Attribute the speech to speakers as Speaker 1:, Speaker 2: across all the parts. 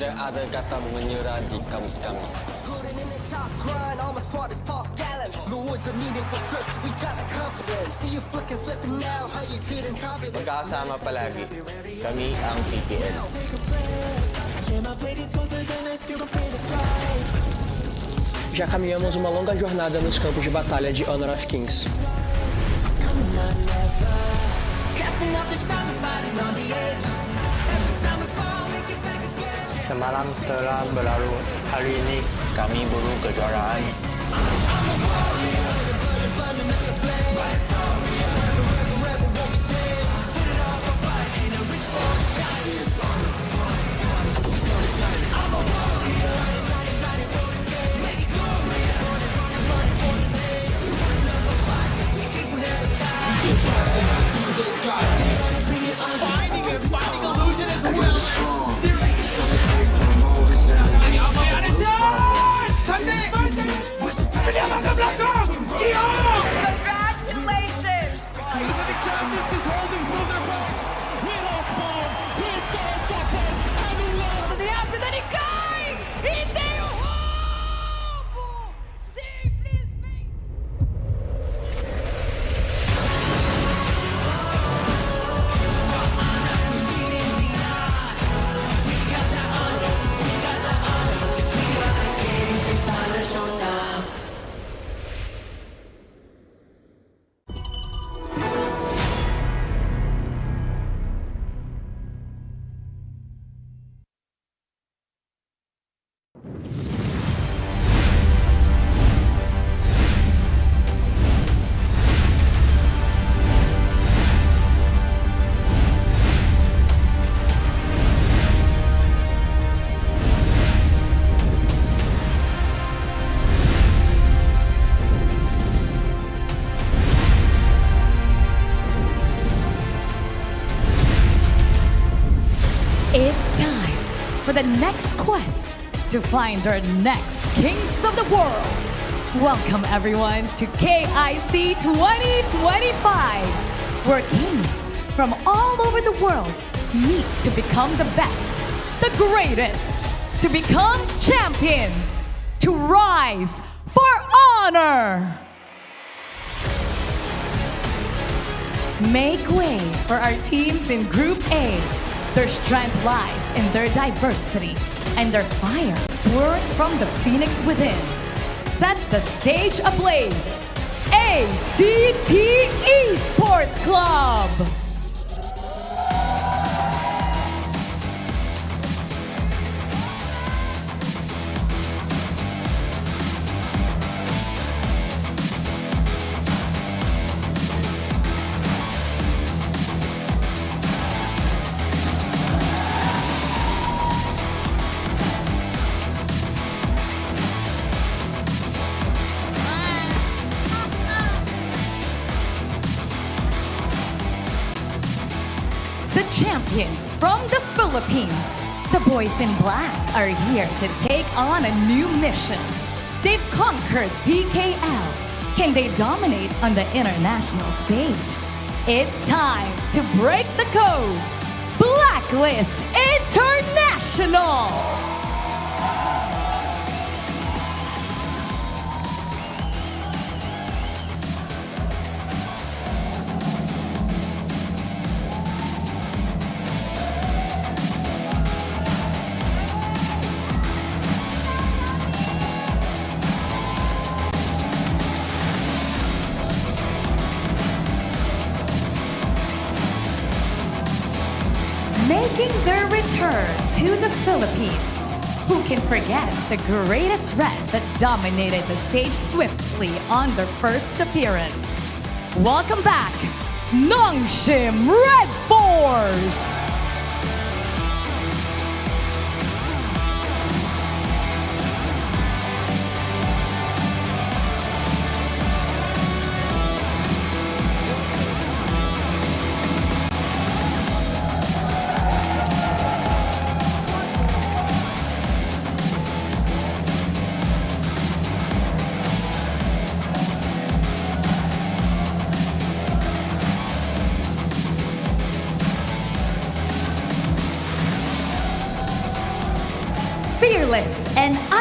Speaker 1: Tidak ada kata menyerah di kamus kami.
Speaker 2: Magkakasama palagi. Kami ang PPL.
Speaker 3: Já caminhamos uma longa jornada nos campos de batalha de Honor of Kings.
Speaker 2: Semalam telah berlalu, hari ini kami buru kejuaraan.
Speaker 4: Congratulations! Ele cai! E tem o roubo! Simplesmente!
Speaker 5: It's time for the next quest to find our next kings of the world. Welcome everyone to KIC 2025, where kings from all over the world meet to become the best, the greatest, to become champions, to rise for honor. Make way for our teams in Group A. Their strength lies in their diversity and their fire burned from the phoenix within. Set the stage ablaze. ACT Esports Club! The champions from the Philippines, the boys in black, are here to take on a new mission. They've conquered PKL. Can they dominate on the international stage? It's time to break the code. Blacklist International! Making their return to the Philippines. Who can forget the greatest red that dominated the stage swiftly on their first appearance? Welcome back, Nongshim RedForce!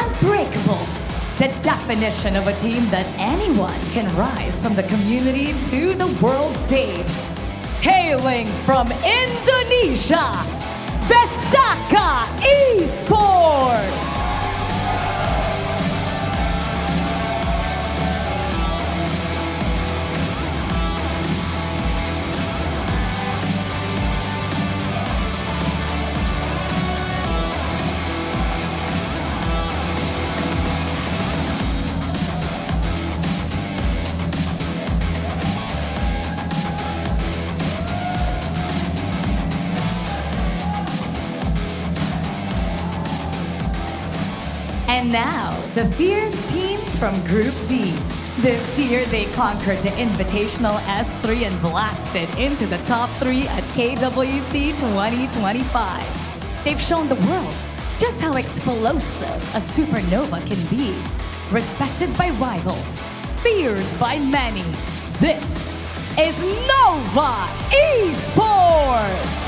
Speaker 5: unbreakable. The definition of a team that anyone can rise from the community to the world stage. Hailing from Indonesia, Vesakha Esports! And now, the fierce teams from Group D. This year, they conquered the Invitational S3 and blasted into the top 3 at KWC 2025. They've shown the world just how explosive a supernova can be. Respected by rivals, feared by many. This is Nova Esports!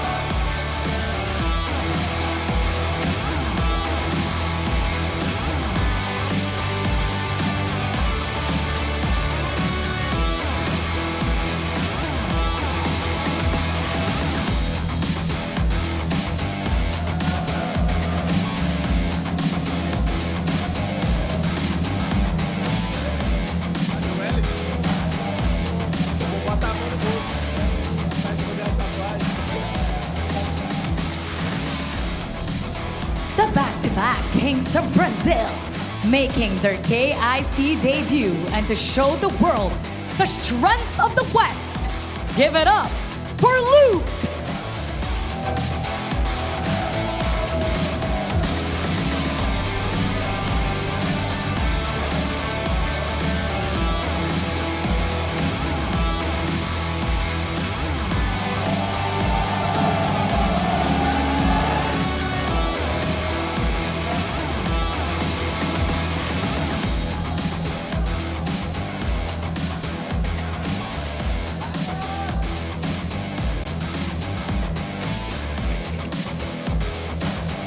Speaker 5: The back-to-back kings of Brazil, making their KIC debut and to show the world the strength of the West. Give it up for Loops!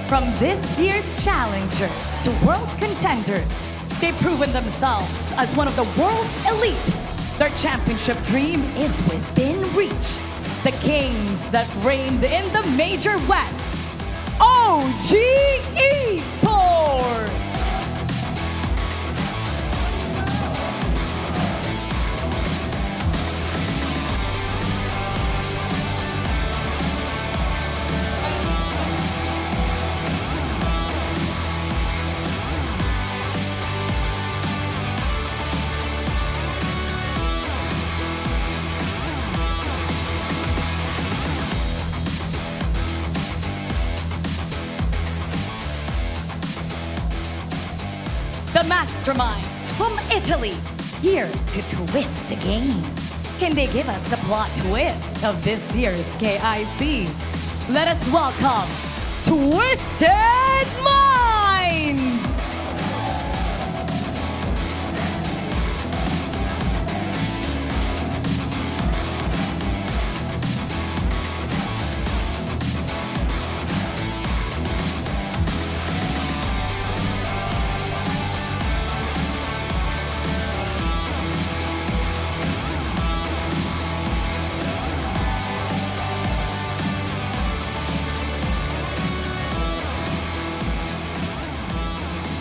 Speaker 5: From this year's challengers to world contenders, they've proven themselves as one of the world's elite. Their championship dream is within reach. The kings that reigned in the Major West, OG Esports! The masterminds from Italy, here to twist the game. Can they give us the plot twist of this year's KIC? Let us welcome Twisted Minds!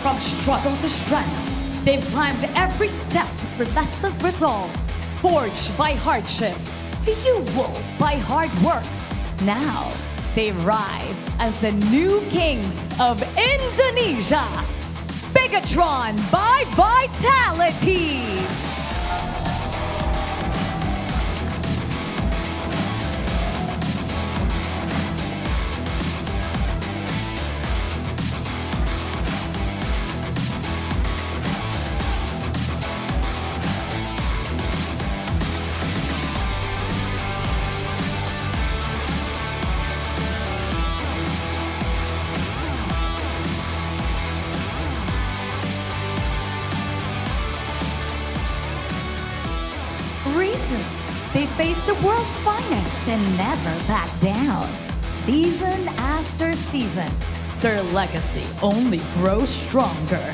Speaker 5: From struggle to strength, they've climbed every step with relentless resolve, forged by hardship, fueled by hard work. Now, they rise as the new kings of Indonesia. Bigetron by Vitality! They face the world's finest and never back down. Season after season, their legacy only grows stronger.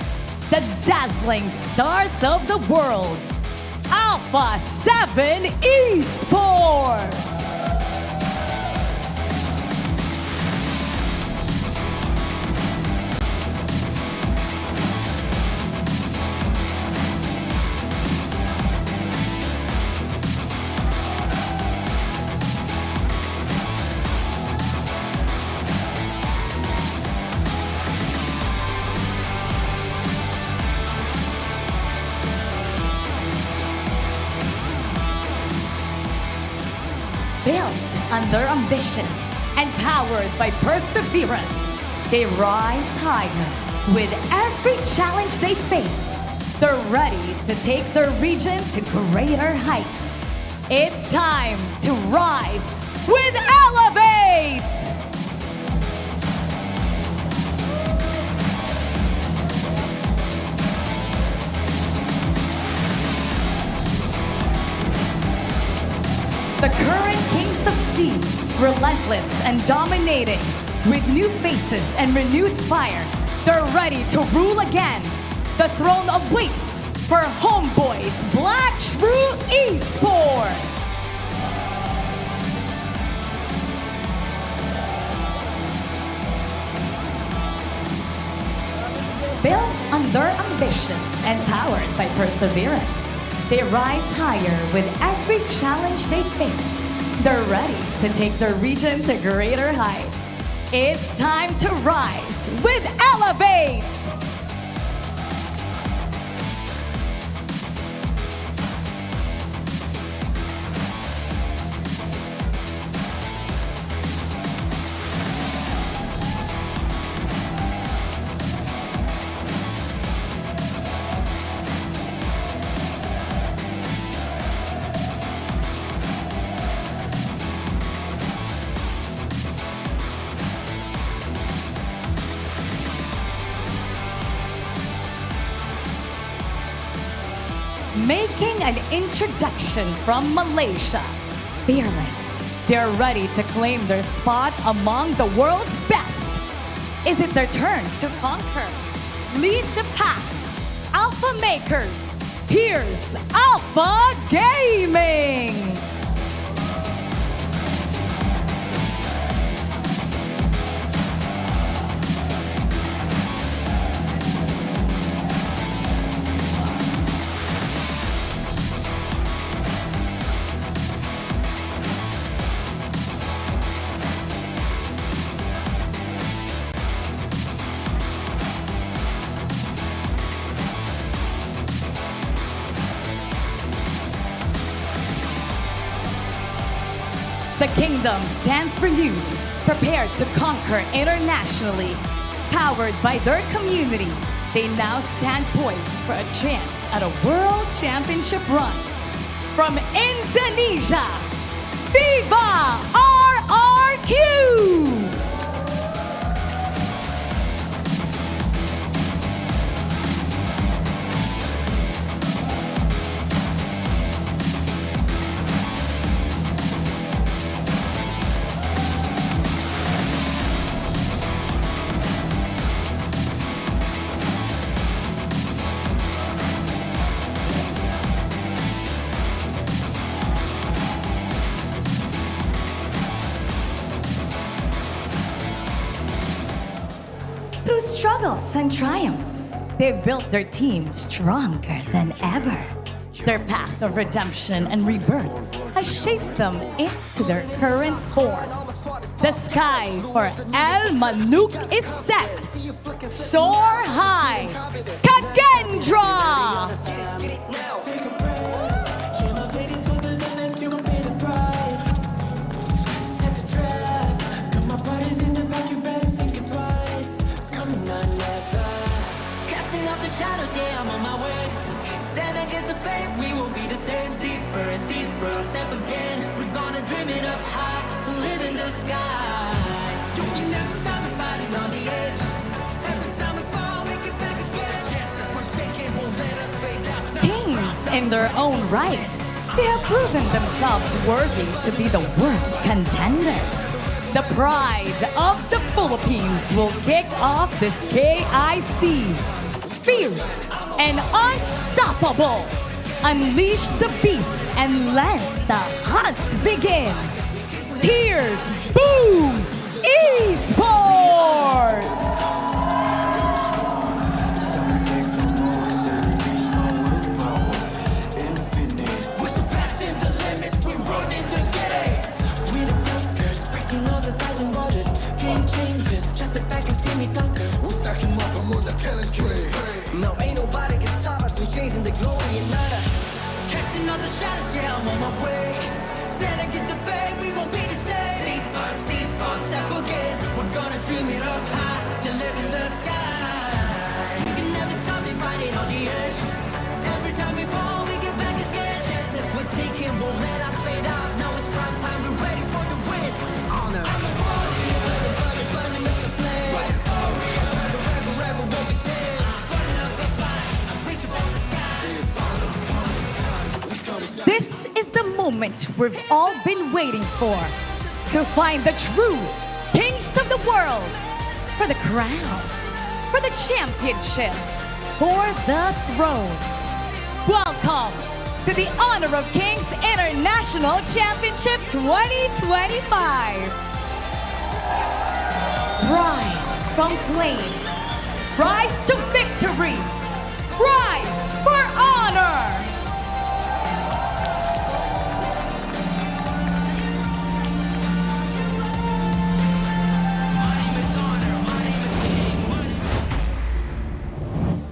Speaker 5: The dazzling stars of the world, Alpha 7 Esports! Built under ambition and powered by perseverance, they rise higher with every challenge they face. They're ready to take their region to greater heights. It's time to rise with Elevate! The current kings of sea, relentless and dominating, with new faces and renewed fire, they're ready to rule again. The throne awaits for HomeBois Black Shrew Esports. Built under ambition and powered by perseverance, they rise higher with every challenge they face. They're ready to take their region to greater heights. It's time to rise with Elevate! Making an introduction from Malaysia, fearless, they're ready to claim their spot among the world's best. Is it their turn to conquer? Lead the pack. Alpha Makers, here's Alpha Gaming! The kingdom stands renewed, prepared to conquer internationally. Powered by their community, they now stand poised for a chance at a world championship run. From Indonesia, Viva RRQ! Through struggles and triumphs, they've built their team stronger than ever. Their path of redemption and rebirth has shaped them into their current form. The sky for El Manuk is set. Soar high, KAGENDRA!
Speaker 6: Shadows, yeah, I'm on my way. Stand against the fate, we will be the same. Steeper and steeper, step again. We're gonna dream it up high to live in the skies. You can never stop me fighting on the edge. Every time we fall, we get back again. Chances we're taking won't let us fade down.
Speaker 5: Kings in their own right, they have proven themselves worthy to be the world contender. The pride of the Philippines will kick off this KIC. Fierce and unstoppable. Unleash the beast and let the hunt begin. Here's Boom Esports!
Speaker 6: Now ain't nobody can stop us. We're chasing the glory and nada. Catching all the shadows, yeah, I'm on my way. Stand against the fate, we won't be the same. Steep on, step again. We're gonna dream it up high to live in the sky. You can never stop me fighting on the edge. Every time we fall, we get back again. Chances we're taking won't let us fade out. Now it's prime time, we're ready for the win. Honor. I'm a warrior, burning up the flame. Right warrior, forever won't be tamed.
Speaker 5: This is the moment we've all been waiting for. To find the true kings of the world. For the crown. For the championship. For the throne. Welcome to the Honor of Kings International Championship 2025. Rise from flame. Rise to victory. Rise for honor.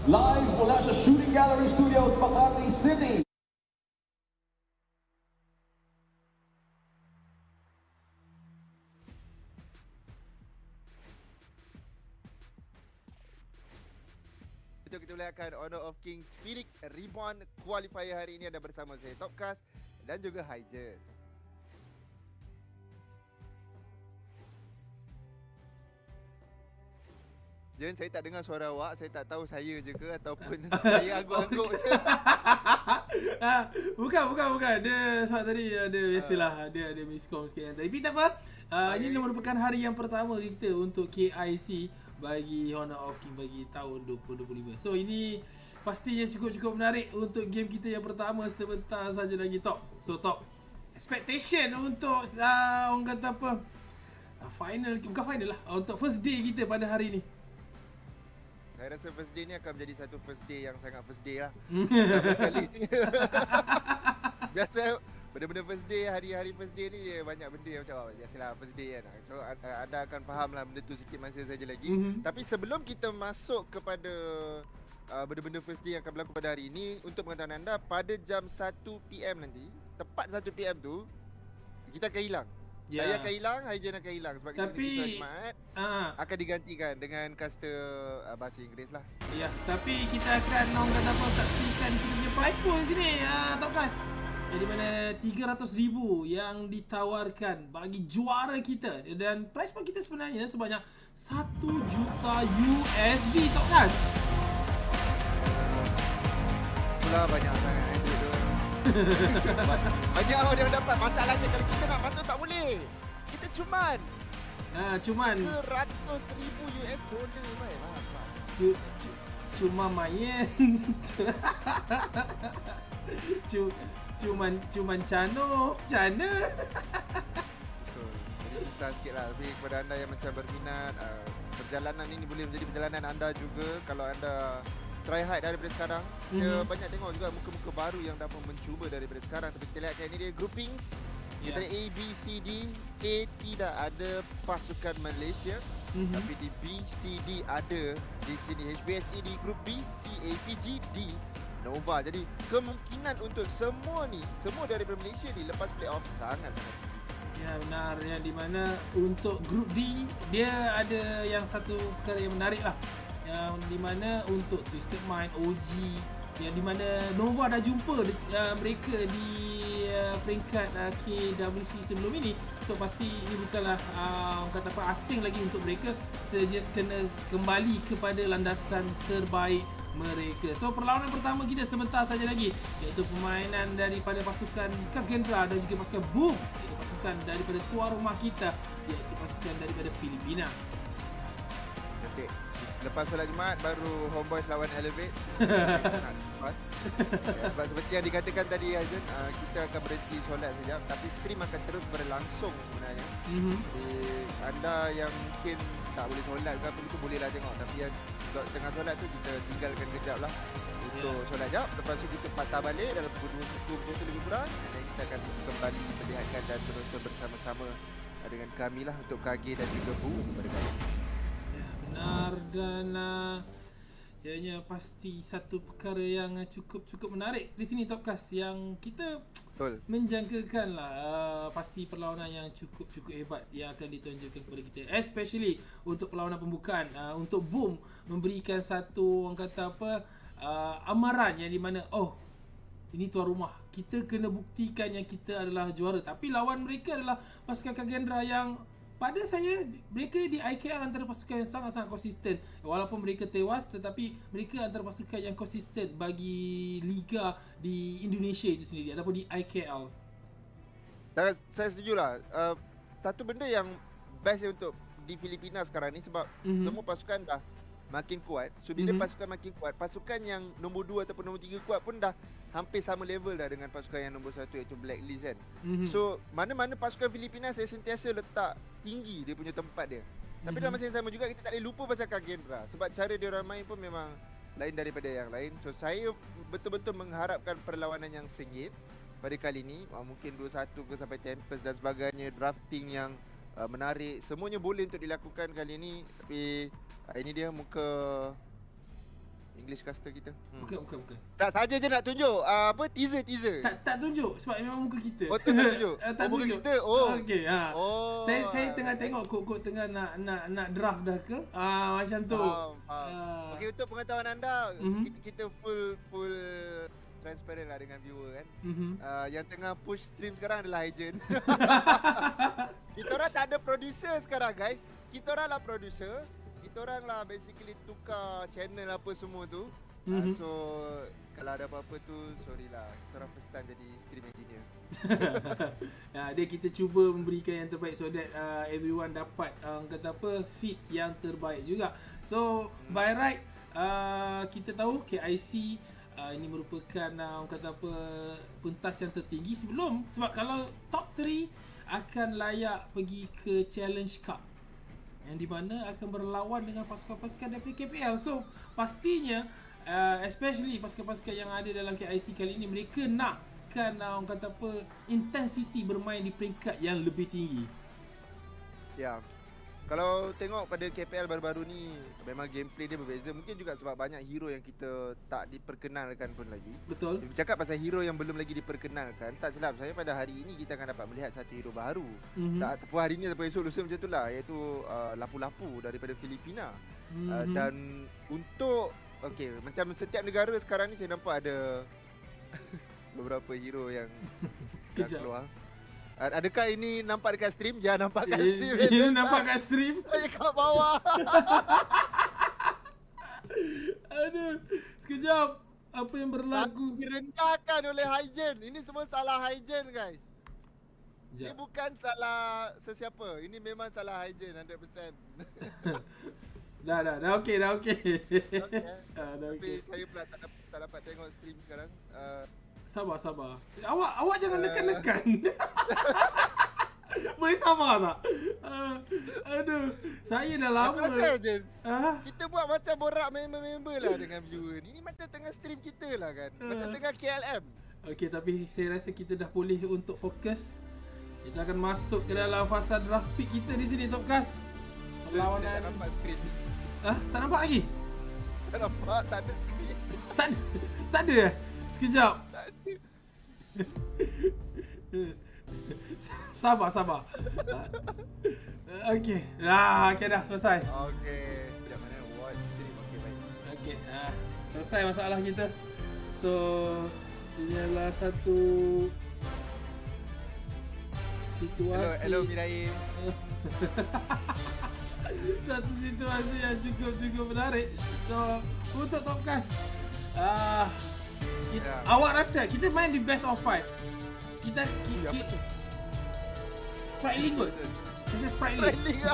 Speaker 7: Live mula sa Shooting Gallery Studios, Makati City.
Speaker 8: Kita mulakan Honor of Kings Phoenix Reborn Qualifier hari ini. Ada bersama saya Topcast dan juga Hygen. Jen, saya tak dengar suara awak. Saya tak tahu saya je ke ataupun saya angguk-angguk je.
Speaker 9: Bukan. Dia sebab tadi ada biasalah dia ada miskom sikit yang tadi. Tapi tak apa. Ini merupakan hari yang pertama kita untuk KIC bagi Honor of King bagi tahun 2025. So ini pastinya cukup menarik untuk game kita yang pertama sebentar saja lagi Top. So Top, expectation untuk orang kata apa? Final, bukan final lah. Untuk first day kita pada hari ni.
Speaker 8: Saya rasa first day ni akan menjadi satu first day yang sangat first day lah. Sekali. Biasa benda-benda first day, hari-hari first day ni dia banyak benda yang macam biasalah first day kan. So anda akan faham lah benda tu sikit masa saja lagi. Tapi sebelum kita masuk kepada benda-benda first day yang akan berlaku pada hari ini, untuk pengetahuan anda, pada jam 1 PM nanti, tepat 1 PM tu, kita akan hilang. Saya akan hilang, Hygen akan hilang sebab kita di Jumaat akan digantikan dengan caster bahasa Inggeris lah.
Speaker 9: Ya, tapi kita akan orang kata apa, saksikan kita punya prize pool di sini, Topcast. Di mana 300,000 yang ditawarkan bagi juara kita, dan prize pool kita sebenarnya sebanyak 1 juta USD, Topcast.
Speaker 8: Itulah banyak sangat duit tu. Banyak orang yang dapat. Masalahnya kalau kita nak masuk tak boleh. Kita cuman 100,000 US dollar baik.
Speaker 9: Cuma main. Cuman cana.
Speaker 8: Betul. Jadi susah sikit lah. Tapi kepada anda yang macam berminat, perjalanan ini boleh menjadi perjalanan anda juga. Kalau anda try hard daripada sekarang. Kita banyak tengok juga muka-muka baru yang dapat mencuba daripada sekarang. Tapi kita lihat ini dia groupings. Kita ada A, B, C, D. A tidak ada pasukan Malaysia. Tapi di B, C, D ada di sini. HBSE di grup B, C, A, P, G, D, Nova. Jadi kemungkinan untuk semua daripada Malaysia ni lepas playoff sangat-sangat.
Speaker 9: Ya benar, yang di mana untuk grup D dia ada yang satu perkara yang menarik lah. Yang di mana untuk Twisted Mind, OG, yang di mana Nova dah jumpa mereka di peringkat KWC sebelum ini. So pasti ini bukanlah orang kata apa asing lagi untuk mereka. Just kena kembali kepada landasan terbaik mereka. So perlawanan pertama kita sebentar saja lagi, iaitu permainan daripada pasukan KAGENDRA dan juga pasukan Boom, iaitu pasukan daripada tuan rumah kita, iaitu pasukan daripada Filipina.
Speaker 8: Okay. Lepas solat Jumaat baru HomeBois lawan Elevate. Sebab seperti yang dikatakan tadi Hazen, kita akan berhenti solat sekejap, tapi stream akan terus berlangsung sebenarnya. Anda yang mungkin tak boleh solat ke apa itu bolehlah tengok, tapi yang tengah solat tu kita tinggalkan kejap lah untuk solat jap. Lepas tu kita patah balik dalam pukul 2 lebih kurang, dan kita akan kembali melihatkan dan menonton bersama-sama dengan kami lah untuk KG dan juga Bu pada kali ini.
Speaker 9: Benar, dan ianya pasti satu perkara yang cukup menarik di sini Topcast, yang kita menjangkakan lah pasti perlawanan yang cukup hebat yang akan ditunjukkan kepada kita, especially untuk perlawanan pembukaan, untuk Boom memberikan satu orang kata amaran yang di mana ini tuan rumah, kita kena buktikan yang kita adalah juara. Tapi lawan mereka adalah pasukan KAGENDRA yang pada saya mereka di IKL antara pasukan yang sangat-sangat konsisten. Walaupun mereka tewas, tetapi mereka antara pasukan yang konsisten bagi liga di Indonesia itu sendiri ataupun di IKL.
Speaker 8: Saya setujulah. Satu benda yang best untuk di Filipina sekarang ni sebab semua pasukan dah makin kuat. So bila pasukan makin kuat, pasukan yang nombor 2 ataupun nombor 3 kuat pun dah hampir sama level dah dengan pasukan yang nombor 1 iaitu Blacklist kan. So mana-mana pasukan Filipina saya sentiasa letak tinggi dia punya tempat dia. Tapi dalam masa yang sama juga kita tak boleh lupa pasal KAGENDRA sebab cara dia orang main pun memang lain daripada yang lain. So saya betul-betul mengharapkan perlawanan yang sengit pada kali ini. Mungkin 2-1 ke sampai Tempest dan sebagainya, drafting yang menarik, semuanya boleh untuk dilakukan kali ini. Tapi ini dia muka English caster kita.
Speaker 9: Bukan.
Speaker 8: Tak saja je nak tunjuk teaser.
Speaker 9: Tak tunjuk sebab memang muka kita.
Speaker 8: Oh, tu tak tunjuk.
Speaker 9: Tak
Speaker 8: muka
Speaker 9: tunjuk.
Speaker 8: kita.
Speaker 9: Okey, Saya tengah tengok kok tengah nak draft dah ke? Macam tu.
Speaker 8: Okey, untuk pengetahuan anda, kita full transparent lah dengan viewer kan. Yang tengah push stream sekarang adalah Hagen. Kita orang tak ada producer sekarang guys. Kita orang lah producer. Kita orang lah basically tukar channel apa semua tu. So kalau ada apa-apa tu sorry lah. Kita orang first time jadi stream engineer.
Speaker 9: Dia kita cuba memberikan yang terbaik so that everyone dapat feed yang terbaik juga. So by right kita tahu KIC ini merupakan pentas yang tertinggi sebab kalau top 3 akan layak pergi ke Challenge Cup yang di mana akan berlawan dengan pasukan-pasukan daripada KPL. So pastinya especially pasukan-pasukan yang ada dalam KIC kali ini, mereka nakkan intensity bermain di peringkat yang lebih tinggi.
Speaker 8: Ya. Kalau tengok pada KPL baru-baru ni memang gameplay dia berbeza. Mungkin juga sebab banyak hero yang kita tak diperkenalkan pun lagi.
Speaker 9: Betul.
Speaker 8: Bercakap pasal hero yang belum lagi diperkenalkan, tak silap saya pada hari ini kita akan dapat melihat satu hero baru. Tak hari ini ataupun esok lusa macam itulah, iaitu lapu-lapu daripada Filipina. Dan untuk macam setiap negara sekarang ni saya nampak ada beberapa hero yang keluar. Adakah ini nampak dekat stream? Ya, nampak kat stream.
Speaker 9: Ini nampak kat stream.
Speaker 8: Kat bawah.
Speaker 9: Aduh, sekejap. Apa yang berlaku?
Speaker 8: Direndahkan oleh Hagen. Ini semua salah Hagen guys. Ini bukan salah sesiapa. Ini memang salah Hagen 100%.
Speaker 9: Dah okey. Dah okey.
Speaker 8: Tapi saya pula tak dapat tengok stream sekarang.
Speaker 9: Sabar. Awak jangan nekan-nekan. Boleh sabar tak? Aduh, saya dah lama.
Speaker 8: Kita buat macam borak member-member lah dengan viewer ni. Ini macam tengah stream kita lah kan. Macam tengah KLM.
Speaker 9: Okey, tapi saya rasa kita dah boleh untuk fokus. Kita akan masuk ke dalam fasa draft pick kita di sini Topcast. Perlawanan.
Speaker 8: Tak nampak skrin.
Speaker 9: Tak nampak lagi?
Speaker 8: Tak nampak, tak ada skrin.
Speaker 9: Tak ada. Sekejap. Sabar. Okey. Okey dah selesai.
Speaker 8: Okey. Tidak mana watch stream. Okey baik.
Speaker 9: Okey. Selesai masalah kita. So, ini adalah satu situasi.
Speaker 8: Hello Mirai.
Speaker 9: Satu situasi yang cukup menarik. So, untuk Topcast awak rasa kita main di best of 5. Kita Sprite Link kot. Saya Sprite Link.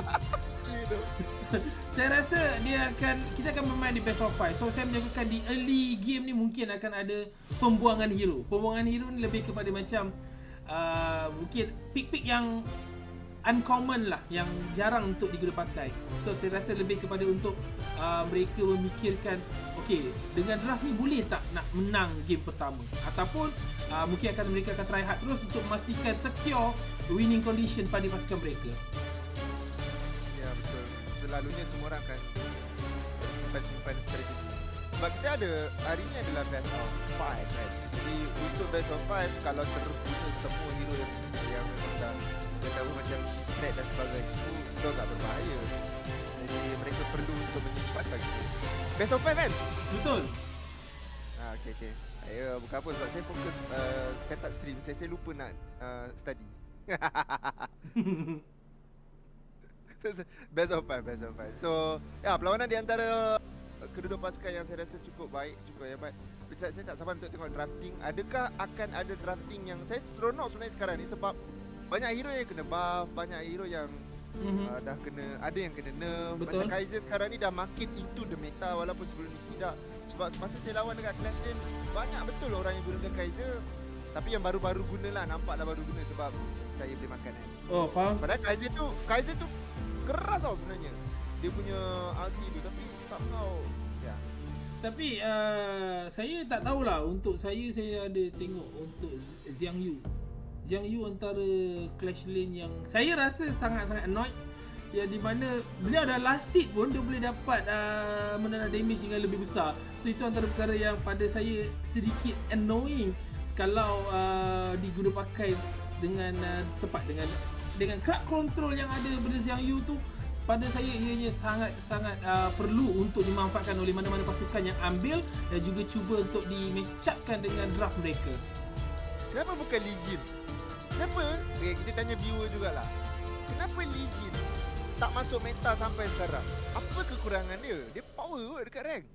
Speaker 9: Saya rasa kita akan bermain di best of 5. So saya menjagakan di early game ni mungkin akan ada pembuangan hero. Pembuangan hero ni lebih kepada macam mungkin pick-pick yang uncommon lah, yang jarang untuk diguna pakai. So saya rasa lebih kepada untuk mereka memikirkan, okay, dengan draft ni boleh tak nak menang game pertama, ataupun mungkin mereka akan try hard terus untuk memastikan secure winning condition pada pasukan mereka.
Speaker 8: Ya betul, selalunya semua orang akan simpan strategi. Sebab kita ada, hari ni adalah best of 5 kan. Jadi untuk best of 5, kalau terus guna semua hero yang dah tahu macam strat dan sebagainya, itu agak berbahaya. Jadi mereka perlu untuk menyimpan bagi best of 5 kan? Betul. Okay. Saya bukan apa, sebab saya fokus setup stream. Saya lupa nak study. Best of 5. So, ya, perlawanan di antara kedua pasukan yang saya rasa cukup baik, cukup hebat. Saya tak sabar untuk tengok drafting. Adakah akan ada drafting yang saya seronok sebenarnya sekarang ni, sebab banyak hero yang kena buff, banyak hero yang dah kena, ada yang kena nerf. Macam Kaiser sekarang ni dah makin into the meta, walaupun sebelum ni tidak. Sebab masa saya lawan dekat Clash Lane, banyak betul orang yang gunakan Kaiser. Tapi yang baru-baru gunalah, nampaklah baru guna sebab saya boleh makan kan.
Speaker 9: Oh, faham.
Speaker 8: Padahal Kaiser tu keras tau sebenarnya. Dia punya ulti tu, tapi somehow ya.
Speaker 9: Tapi saya tak tahulah, untuk saya ada tengok untuk Zhang Yu antara Clash Lane yang saya rasa sangat-sangat annoyed, yang di mana beliau dah last hit pun dia boleh dapat mendapat damage dengan lebih besar. So itu antara perkara yang pada saya sedikit annoying kalau diguna pakai dengan tepat, dengan crowd control yang ada pada Zhang Yu tu. Pada saya ianya sangat-sangat perlu untuk dimanfaatkan oleh mana-mana pasukan yang ambil dan juga cuba untuk di-match-upkan dengan draft mereka.
Speaker 8: Kenapa bukan Lee Jin? Kenapa? Okay, kita tanya viewer jugalah. Kenapa Lee Jin tak masuk meta sampai sekarang? Apa kekurangan dia? Dia power kot dekat rank.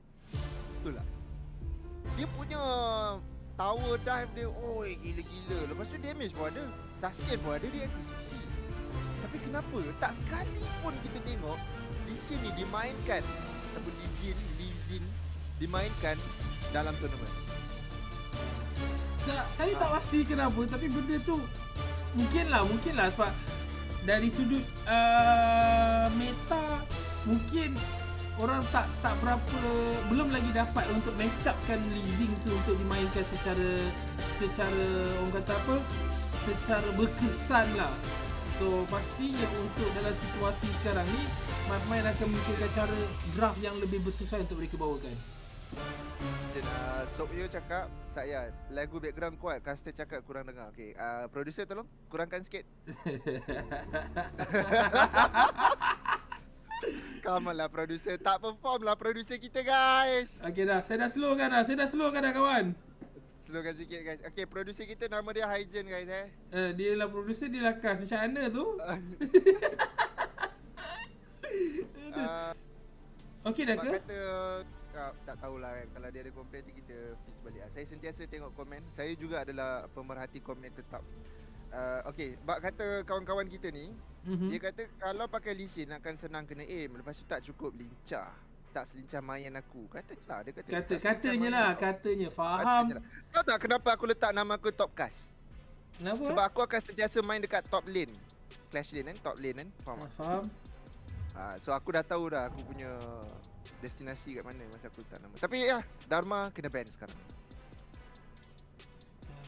Speaker 8: Betul tak? Dia punya tower dive dia, oi gila-gila. Lepas tu damage pun ada, sustain pun ada, dia ATCC. Tapi kenapa tak sekali pun kita tengok Lee Jin ni dimainkan, ataupun Lee Jin dimainkan dalam tournament?
Speaker 9: Saya tak pasti kenapa, tapi benda tu mungkinlah sebab dari sudut meta mungkin orang tak berapa, belum lagi dapat untuk match upkan Lee Jin tu untuk dimainkan secara orang kata apa, secara berkesan lah. So pastinya untuk dalam situasi sekarang ni, main akan memikirkan cara draft yang lebih bersesuaian untuk mereka bawakan.
Speaker 8: Sokyo cakap, saya lagu background kuat, caster cakap kurang dengar. Okay, producer tolong kurangkan sikit. Come on lah producer, tak perform lah producer kita guys.
Speaker 9: Okay dah, saya dah slowkan dah kawan.
Speaker 8: Slowkan sikit guys. Okay, producer kita nama dia Hygiene guys
Speaker 9: dia lah producer, dia lah cast macam mana tu. Okay dah ke?
Speaker 8: Kata tak tahulah kan, kalau dia ada komplain nanti kita fix balik. Saya sentiasa tengok komen. Saya juga adalah pemerhati komen tetap. Okay, bak kata kawan-kawan kita ni, dia kata kalau pakai Lee Sin akan senang kena aim, lepas tu tak cukup lincah. Tak selincah main aku. Katanya
Speaker 9: faham.
Speaker 8: Tahu tak kenapa aku letak nama aku top cast?
Speaker 9: Kenapa?
Speaker 8: Sebab aku akan sentiasa main dekat top lane. Clash lane kan, top lane kan.
Speaker 9: Faham.
Speaker 8: So aku dah tahu dah aku punya destinasi kat mana masa aku letak nama. Tapi ya, Dharma kena ban sekarang.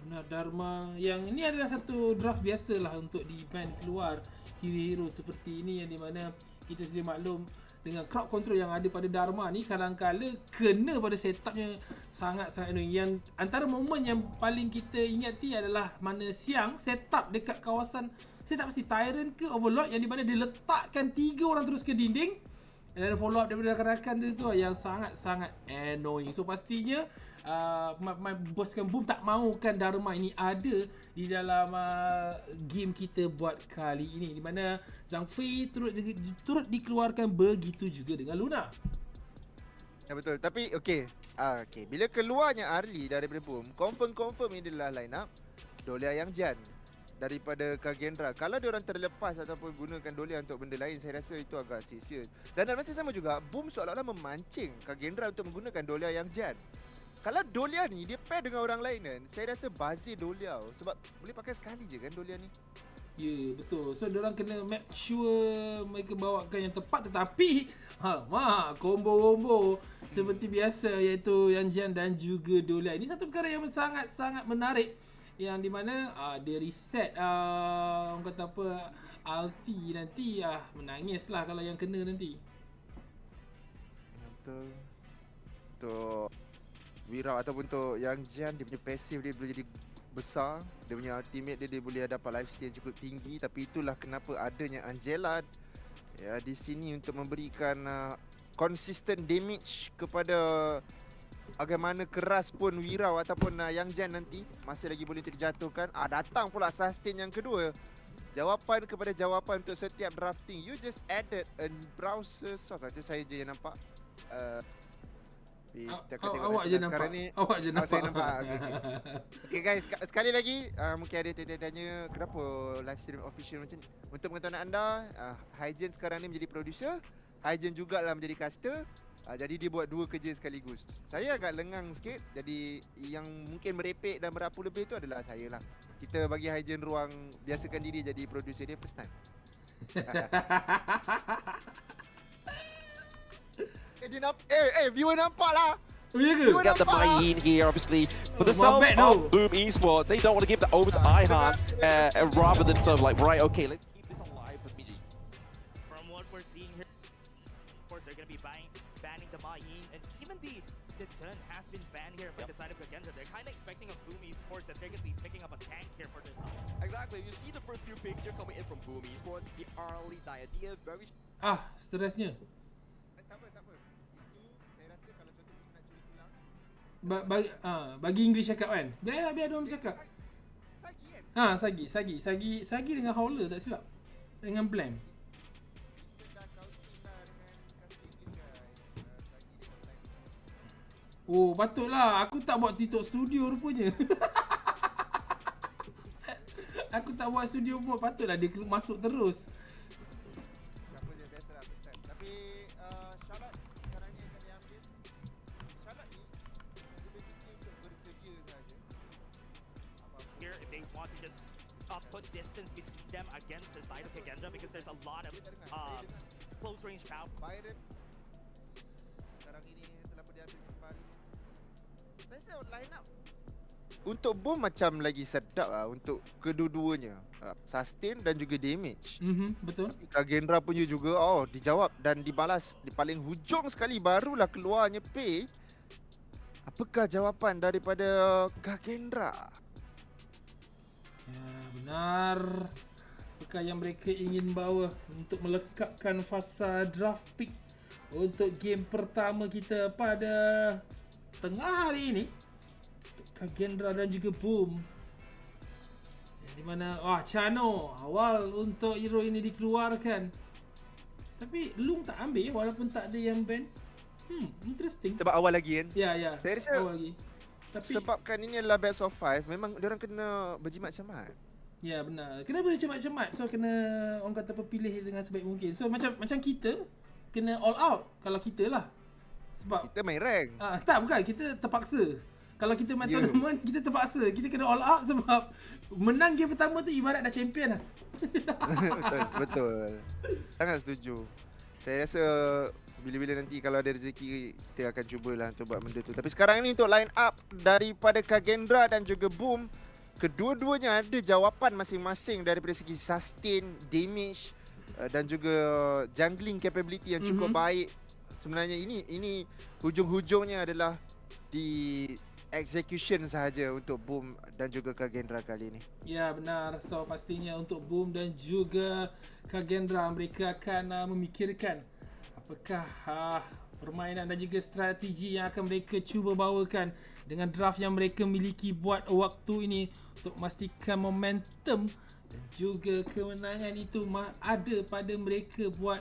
Speaker 9: Benar, Dharma yang ini adalah satu draft biasalah untuk di-ban keluar hero-hero seperti ini, yang di mana kita sedia maklum dengan crowd control yang ada pada Dharma ni, kadang-kala kena pada setupnya sangat-sangat annoying. Yang antara momen yang paling kita ingati adalah mana siang setup dekat kawasan, saya tak pasti Tyrant ke Overlord, yang di mana dia letakkan 3 orang terus ke dinding dan ada follow up daripada rakan-rakan dia tu yang sangat-sangat annoying. So pastinya Boskan Boom tak mahukan Dharma ini ada di dalam game kita buat kali ini, di mana Zhang Fei turut dikeluarkan, begitu juga dengan Luna.
Speaker 8: Ya betul, tapi okay, bila keluarnya Arlie daripada Boom, confirm ini adalah line up Dolia yang Jan. daripada KAGENDRA. Kalau diorang terlepas ataupun gunakan Dolian untuk benda lain, saya rasa itu agak sia-sia. Dan dalam masa sama juga, Boom seolah-olah memancing KAGENDRA untuk menggunakan Dolian yang Jan. Kalau Dolian ni dia pair dengan orang lain kan, saya rasa bazir Dolian sebab boleh pakai sekali je kan Dolian ni.
Speaker 9: Ya, betul. So diorang kena make sure mereka bawakan yang tepat, tetapi combo seperti biasa iaitu yang Jan dan juga Dolian. Ini satu perkara yang sangat-sangat menarik, yang di mana dia reset orang kata apa, ulti nanti menangis lah kalau yang kena nanti.
Speaker 8: Betul. Untuk Wira ataupun untuk yang Jan, dia punya passive dia boleh jadi besar. Dia punya ultimate dia boleh dapat lifesteal yang cukup tinggi. Tapi itulah kenapa adanya Angela ya di sini untuk memberikan consistent damage kepada bagaimana keras pun Wirau ataupun Yang Jan nanti masih lagi boleh dijatuhkan. Datang pula sustain yang kedua. Jawapan kepada jawapan untuk setiap drafting. You just added a browser source. Itu saya je yang nampak.
Speaker 9: Awak je nampak. Awak je nampak.
Speaker 8: Saya nampak. Okay guys, sekali lagi mungkin ada tanya-tanya kenapa live stream official macam ni. Untuk pengetahuan anda, Hygen sekarang ni menjadi producer, Hygen jugalah menjadi caster. Jadi dia buat dua kerja sekaligus. Saya agak lengang sikit. Jadi yang mungkin merepek dan merapu lebih tu adalah saya lah. Kita bagi Hygen ruang biasakan diri jadi producer dia first time. Viewer nampak lah.
Speaker 9: Oh ya ke?
Speaker 10: Got the buy in here, obviously. But the self of Boom Esports, they don't want to give that over to iHeart rather than sort of like, right, okay, let's keep this alive with Miji.
Speaker 11: From what we're seeing here, of course, they're going to be banning the buy-in, and even the turn has been banned here by the side of KAGENDRA. They're kind of expecting of Boom Esports that they're going to be picking up a tank here for this.
Speaker 10: Exactly, you see the first few picks here coming in from Boom Esports. The early idea, very...
Speaker 9: Stresnya.
Speaker 8: Tak apa. Itu saya rasa kalau contoh nak curi tulang.
Speaker 9: Bagi English cakap kan. Biar dia orang bercakap.
Speaker 8: Sagi kan?
Speaker 9: Sagi dengan Howler tak silap. Dengan Blam. Oh, patutlah. Aku tak buat TikTok studio rupanya. Aku tak buat studio pun. Patutlah dia masuk terus.
Speaker 8: Apa je, biasalah first time. Tapi Charlotte sekarang ni akan diambil. Charlotte ni dia basically untuk bersedia saja.
Speaker 11: Here, if they want to just put distance between them against the side of KAGENDRA, because there's a lot of close range power.
Speaker 8: Byron sekarang ini telah pun diambil kembali. Saya rasa line up untuk Boom macam lagi sedap lah untuk kedua-duanya. Sustain dan juga damage.
Speaker 9: Betul.
Speaker 8: KAGENDRA punya juga dijawab dan dibalas di paling hujung sekali, barulah keluarnya pay. Apakah jawapan daripada KAGENDRA?
Speaker 9: Ya, benar. Apakah yang mereka ingin bawa untuk melengkapkan fasa draft pick untuk game pertama kita pada tengah hari ini? KAGENDRA dan juga Boom. Di mana Chano awal untuk hero ini dikeluarkan. Tapi Lung tak ambil walaupun tak ada yang ban. Interesting.
Speaker 8: Sebab awal lagi kan?
Speaker 9: Ya.
Speaker 8: Saya rasa
Speaker 9: awal lagi. Tapi
Speaker 8: sebabkan ini adalah best of 5, memang diorang kena berjimat-jimat.
Speaker 9: Ya, benar. Kena berjimat-jimat. So kena orang kata pilih dengan sebaik mungkin. So macam kita kena all out kalau kita lah. Sebab
Speaker 8: kita main rank.
Speaker 9: Bukan, kita terpaksa. Kalau kita main tournament, kita terpaksa. Kita kena all out sebab menang game pertama tu ibarat dah champion lah.
Speaker 8: Betul. Sangat setuju. Saya rasa bila-bila nanti kalau ada rezeki, kita akan cubalah untuk buat benda tu. Tapi sekarang ni untuk line up daripada KAGENDRA dan juga Boom, kedua-duanya ada jawapan masing-masing daripada segi sustain, damage dan juga jungling capability yang cukup baik. Sebenarnya ini hujung-hujungnya adalah di execution sahaja untuk Boom dan juga KAGENDRA kali ini.
Speaker 9: Ya, benar. So pastinya untuk Boom dan juga KAGENDRA, mereka akan memikirkan apakah permainan dan juga strategi yang akan mereka cuba bawakan dengan draft yang mereka miliki buat waktu ini untuk memastikan momentum dan juga kemenangan itu ada pada mereka buat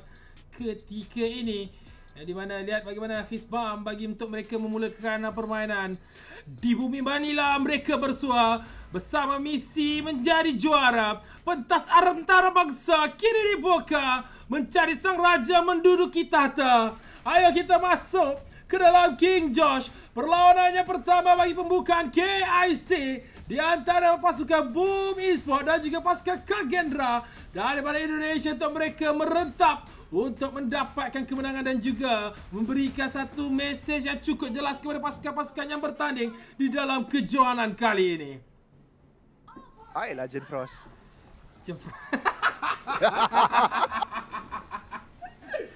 Speaker 9: ketika ini. Di mana lihat bagaimana fist bump bagi untuk mereka memulakan permainan. Di bumi Manila mereka bersua bersama misi menjadi juara. Pentas antara bangsa kini dibuka mencari sang raja menduduki tahta. Ayo kita masuk ke dalam King Josh. Perlawanannya pertama bagi pembukaan KIC di antara pasukan Boom Esports dan juga pasukan KAGENDRA daripada Indonesia untuk mereka merentap untuk mendapatkan kemenangan dan juga memberikan satu mesej yang cukup jelas kepada pasukan-pasukan yang bertanding di dalam kejohanan kali ini.
Speaker 8: Ayolah RedForce.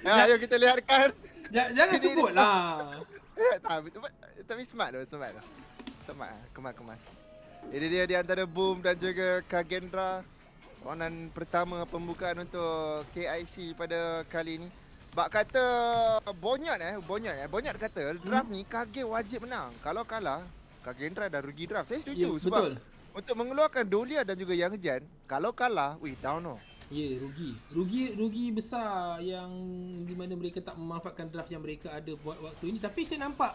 Speaker 8: Ayo kita lihatkan.
Speaker 9: Jangan sebutlah.
Speaker 8: Tapi smart tu. Smart. Kemas. Ini dia di antara Boom dan juga KAGENDRA. Perlawanan pertama pembukaan untuk KIC pada kali ini. Bak kata Bonyat kata draft ni KG wajib menang. Kalau kalah KAGENDRA dah rugi draft. Saya setuju sebab betul. Untuk mengeluarkan Dolia dan juga Yang Jan, kalau kalah, down no.
Speaker 9: Ya, rugi besar yang di mana mereka tak memanfaatkan draft yang mereka ada buat waktu ini. Tapi saya nampak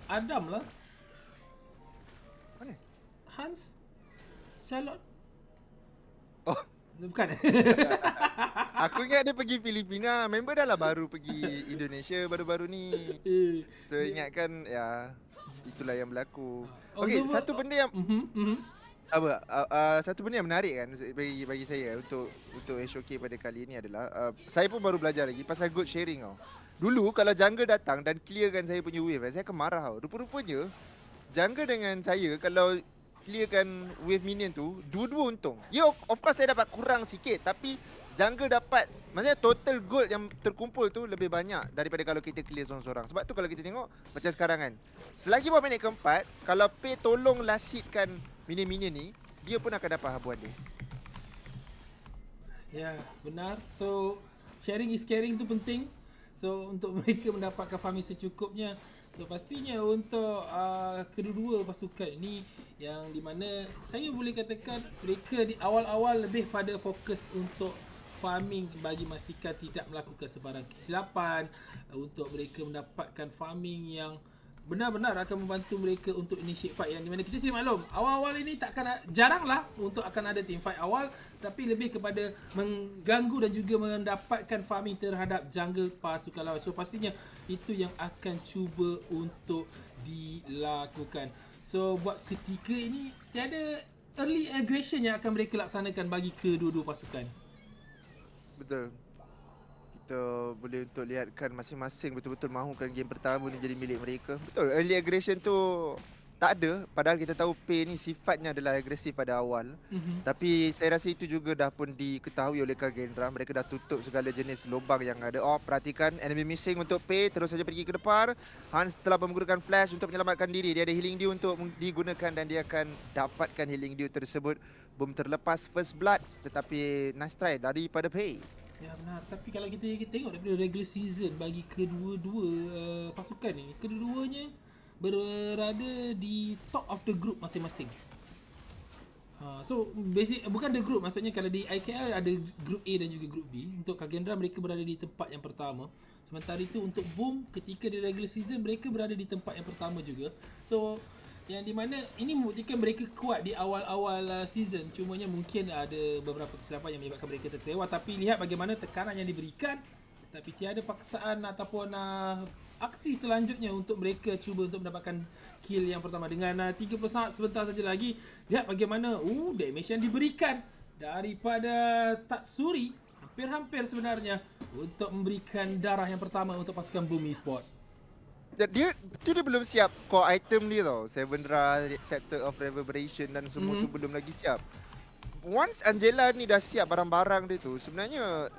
Speaker 9: Adam lah.
Speaker 8: Mana?
Speaker 9: Hans Charlotte.
Speaker 8: Oh,
Speaker 9: bukan.
Speaker 8: Aku ingat dia pergi Filipina. Member dah lah baru pergi Indonesia baru-baru ni. So ingatkan ya itulah yang berlaku. Okey, satu benda yang satu benda yang menarik kan bagi saya untuk HOK pada kali ini adalah saya pun baru belajar lagi pasal good sharing tau. Dulu kalau jungle datang dan clearkan saya punya wave, saya akan marah tau. Rupa-rupanya jungle dengan saya kalau clearkan wave minion tu, dua-dua untung. Ya, of course saya dapat kurang sikit, tapi jungle dapat, maksudnya total gold yang terkumpul tu lebih banyak daripada kalau kita clear seorang-seorang. Sebab tu kalau kita tengok macam sekarang kan, selagi buat minit keempat, kalau P tolong last hitkan minion-minion ni, dia pun akan dapat habuan dia.
Speaker 9: Ya, benar. So, sharing is caring tu penting. So, untuk mereka mendapatkan farming secukupnya. So, pastinya untuk kedua-dua pasukan ini yang di mana saya boleh katakan mereka di awal-awal lebih pada fokus untuk farming bagi memastikan tidak melakukan sebarang kesilapan, untuk mereka mendapatkan farming yang benar-benar akan membantu mereka untuk initiate fight, yang di mana kita sedia maklum awal-awal ini jaranglah untuk akan ada team fight awal, tapi lebih kepada mengganggu dan juga mendapatkan farming terhadap jungle pasukan lawan. So pastinya itu yang akan cuba untuk dilakukan. So buat ketika ini tiada early aggression yang akan mereka laksanakan bagi kedua-dua pasukan.
Speaker 8: Betul. Kita boleh untuk lihatkan masing-masing betul-betul mahukan game pertama ni jadi milik mereka. Betul, early aggression tu tak ada, padahal kita tahu P ni sifatnya adalah agresif pada awal. Tapi saya rasa itu juga dah pun diketahui oleh KAGENDRA. Mereka dah tutup segala jenis lubang yang ada. Oh, perhatikan enemy missing untuk P, terus saja pergi ke depan. Hans telah menggunakan flash untuk menyelamatkan diri. Dia ada healing dew untuk digunakan dan dia akan dapatkan healing dew tersebut. Boom terlepas first blood, tetapi nice try daripada P.
Speaker 9: Ya benar, tapi kalau kita tengok daripada regular season bagi kedua-dua pasukan ni, kedua-duanya berada di top of the group masing-masing. So basic bukan the group, maksudnya kalau di IKL ada group A dan juga group B. Untuk KAGENDRA mereka berada di tempat yang pertama. Sementara itu untuk Boom ketika di regular season mereka berada di tempat yang pertama juga. So yang di mana ini membuktikan mereka kuat di awal-awal season. Cumanya mungkin ada beberapa kesilapan yang menyebabkan mereka terlewat. Tapi lihat bagaimana tekanan yang diberikan, tapi tiada paksaan ataupun aksi selanjutnya untuk mereka cuba untuk mendapatkan kill yang pertama. Dengan 30 saat sebentar saja lagi, lihat bagaimana damage yang diberikan daripada Tatsuri. Hampir-hampir sebenarnya untuk memberikan darah yang pertama untuk pasukan Boom Esports.
Speaker 8: Dia belum siap core item dia tau. Sevendra, Scepter of Reverberation dan semua tu belum lagi siap. Once Angela ni dah siap barang-barang dia tu, sebenarnya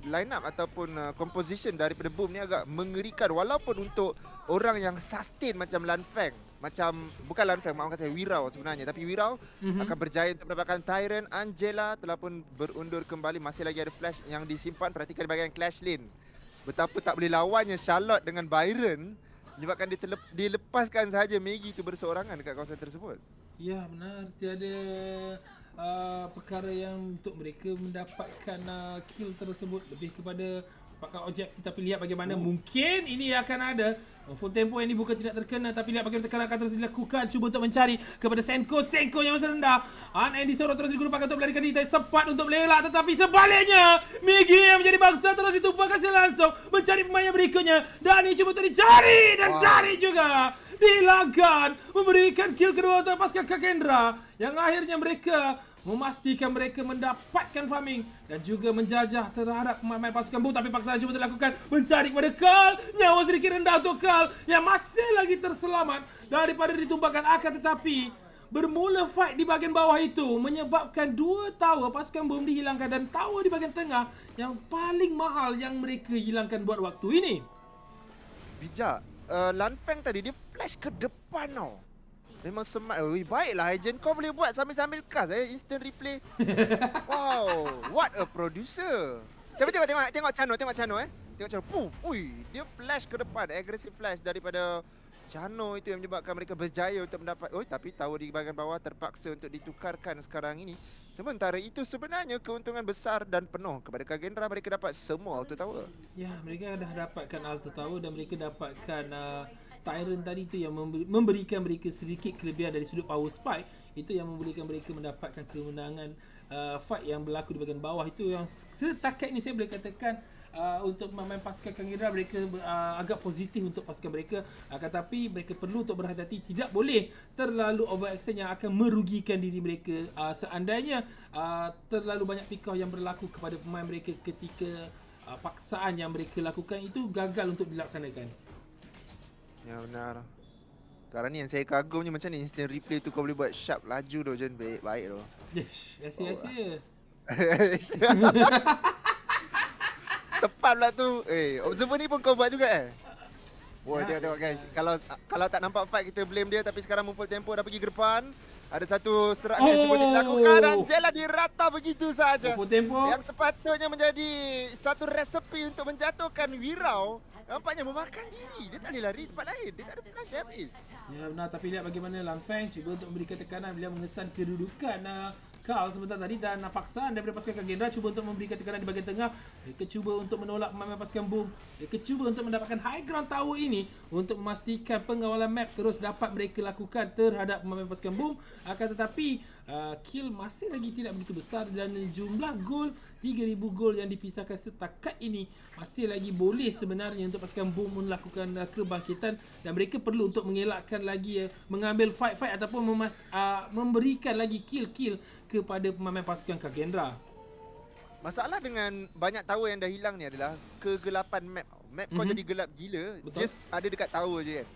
Speaker 8: line up ataupun composition daripada Boom ni agak mengerikan. Walaupun untuk orang yang sustain macam Lanfeng, bukan Lanfeng, maafkan saya, Wirau sebenarnya. Tapi Wirau akan berjaya untuk mendapatkan Tyrant. Angela telah pun berundur kembali. Masih lagi ada flash yang disimpan. Perhatikan di bahagian Clash Lane. Betapa tak boleh lawannya Charlotte dengan Byron, menyebabkan dia dilepaskan sahaja Maggie tu berseorangan dekat kawasan tersebut.
Speaker 9: Ya benar, tiada perkara yang untuk mereka mendapatkan kill tersebut. Lebih kepada dapatkan objektif, tapi lihat bagaimana mungkin ini akan ada full tempo yang dibuka tidak terkena, tapi lihat bagaimana tekanan akan terus dilakukan, cuba untuk mencari kepada Senko yang masih rendah. Andy Soro terus digunakan untuk melarikan diri, sempat untuk melelak, tetapi sebaliknya Migi yang menjadi bangsa terus ditumpahkan langsung mencari pemain yang berikutnya. Dani cuba untuk dicari dan Dani juga dilanggan memberikan kill kedua untuk pasukan KAGENDRA yang akhirnya mereka memastikan mereka mendapatkan farming dan juga menjajah terhadap pemain pasukan Boom, tapi paksaan cuba dilakukan mencari kepada Karl. Nyawa sedikit rendah untuk Karl yang masih lagi terselamat daripada ditumpahkan, akan tetapi bermula fight di bahagian bawah itu menyebabkan 2 tower pasukan Boom dihilangkan dan tower di bahagian tengah yang paling mahal yang mereka hilangkan buat waktu ini.
Speaker 8: Bijak. Lanfeng tadi dia flash ke depan tau. Memang smart. Baiklah Agent, kau boleh buat sambil-sambil cast instant replay. Wow, what a producer. Tapi tengok Chano. Tengok Chano. Dia flash ke depan, aggressive flash daripada Chano itu yang menyebabkan mereka berjaya untuk mendapat. Tapi tower di bahagian bawah terpaksa untuk ditukarkan sekarang ini. Sementara itu sebenarnya keuntungan besar dan penuh kepada KAGENDRA, mereka dapat semua auto tower. Ya,
Speaker 9: mereka dah dapatkan auto tower dan mereka dapatkan Tyrant tadi itu yang memberikan mereka sedikit kelebihan dari sudut power spike. Itu yang memberikan mereka mendapatkan kemenangan fight yang berlaku di bahagian bawah. Itu yang setakat ini saya boleh katakan untuk pemain pasukan KAGENDRA mereka agak positif untuk pasukan mereka. Tetapi mereka perlu untuk berhati-hati, tidak boleh terlalu overextend yang akan merugikan diri mereka. Seandainya terlalu banyak pick off yang berlaku kepada pemain mereka ketika paksaan yang mereka lakukan itu gagal untuk dilaksanakan.
Speaker 8: Ya benar. Sekarang ni yang saya kagumnya macam ni instant replay tu kau boleh buat sharp laju tu Jen, baik tu.
Speaker 9: Rahsia.
Speaker 8: Tepat pula tu. Observer ni pun kau buat juga tengok guys. Kalau tak nampak fight kita blame dia, tapi sekarang full tempo dah pergi ke depan. Ada satu serangan yang cuba dilakukan dan Jela dirata begitu saja.
Speaker 9: Full tempo
Speaker 8: yang sepatutnya menjadi satu resepi untuk menjatuhkan Wirau. Nampaknya memakan diri. Dia tak boleh lari tempat lain. Dia tak ada flash habis.
Speaker 9: Ya benar, tapi lihat bagaimana Lanfeng cuba untuk memberikan tekanan bila mengesan kedudukan Karl sebentar tadi, dan paksaan daripada pasukan KAGENDRA cuba untuk memberikan tekanan di bahagian tengah. Mereka cuba untuk menolak pemain pasukan Boom. Mereka cuba untuk mendapatkan high ground tower ini untuk memastikan pengawalan map terus dapat mereka lakukan terhadap pemain pasukan Boom. Akan tetapi kill masih lagi tidak begitu besar dan jumlah gol 3,000 gol yang dipisahkan setakat ini masih lagi boleh sebenarnya untuk pasukan Boom melakukan kebangkitan, dan mereka perlu untuk mengelakkan lagi mengambil fight ataupun memberikan lagi kill kepada pemain pasukan KAGENDRA.
Speaker 8: Masalah dengan banyak tower yang dah hilang ni adalah kegelapan map. Map kau jadi gelap gila. Betul. Just ada dekat tower je kan.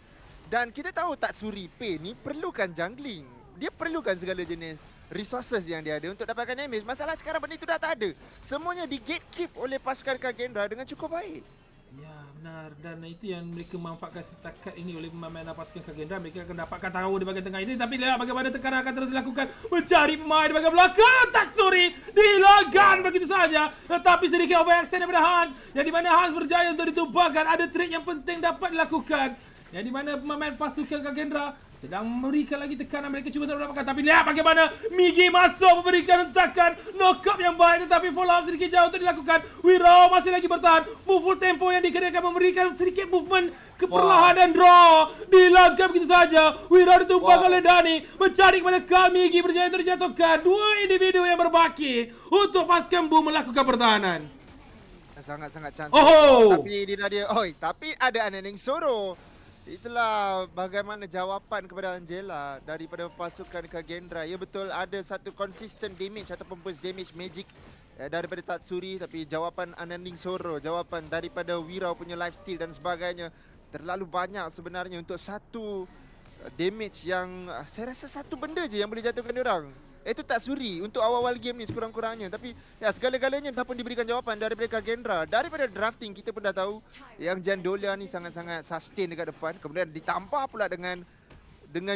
Speaker 8: Dan kita tahu Tatsuri Pay ni perlukan jungling. Dia perlukan segala jenis resources yang dia ada untuk dapatkan damage. Masalah sekarang benda itu dah tak ada. Semuanya di gatekeep oleh pasukan KAGENDRA dengan cukup baik.
Speaker 9: Ya benar, dan itu yang mereka manfaatkan setakat ini oleh pemain pasukan KAGENDRA. Mereka akan dapatkan tower di bahagian tengah ini, tapi lihat bagaimana tekanan akan terus dilakukan mencari pemain di bahagian belakang. Tatsuri dilagan begitu saja, tetapi sedikit overextend daripada Hans, yang di mana Hans berjaya untuk ditumpahkan. Ada trik yang penting dapat dilakukan, yang di mana pemain pasukan KAGENDRA sedang memberikan lagi tekanan, mereka cuba untuk mendapatkan, tapi lihat bagaimana Migi masuk memberikan hentakan knock-up yang baik, tetapi follow up sedikit jauh untuk dilakukan. Wirau masih lagi bertahan, move full tempo yang dikenakan memberikan sedikit movement ke perlahan dan draw dilangkap begitu saja. Wirau ditumpahkan oleh Dani, mencari kepada Karl. Migi berjaya untuk dijatuhkan. 2 individu yang berbaki untuk pasukan Boom melakukan pertahanan.
Speaker 8: Sangat-sangat cantik. Tapi tapi ada Ananding Soro. Itulah bagaimana jawapan kepada Angela daripada pasukan KAGENDRA. Ya betul, ada satu consistent damage ataupun burst damage magic daripada Tatsuri, tapi jawapan Ananding Soro, jawapan daripada Wirau punya lifesteal dan sebagainya terlalu banyak sebenarnya untuk satu damage yang saya rasa satu benda je yang boleh jatuhkan diorang. Itu Tatsuri untuk awal-awal game ni sekurang-kurangnya. Tapi ya segala-galanya dah pun diberikan jawapan daripada KAGENDRA. Daripada drafting kita pun dah tahu yang Jandolia ni sangat-sangat sustain dekat depan. Kemudian ditambah pula dengan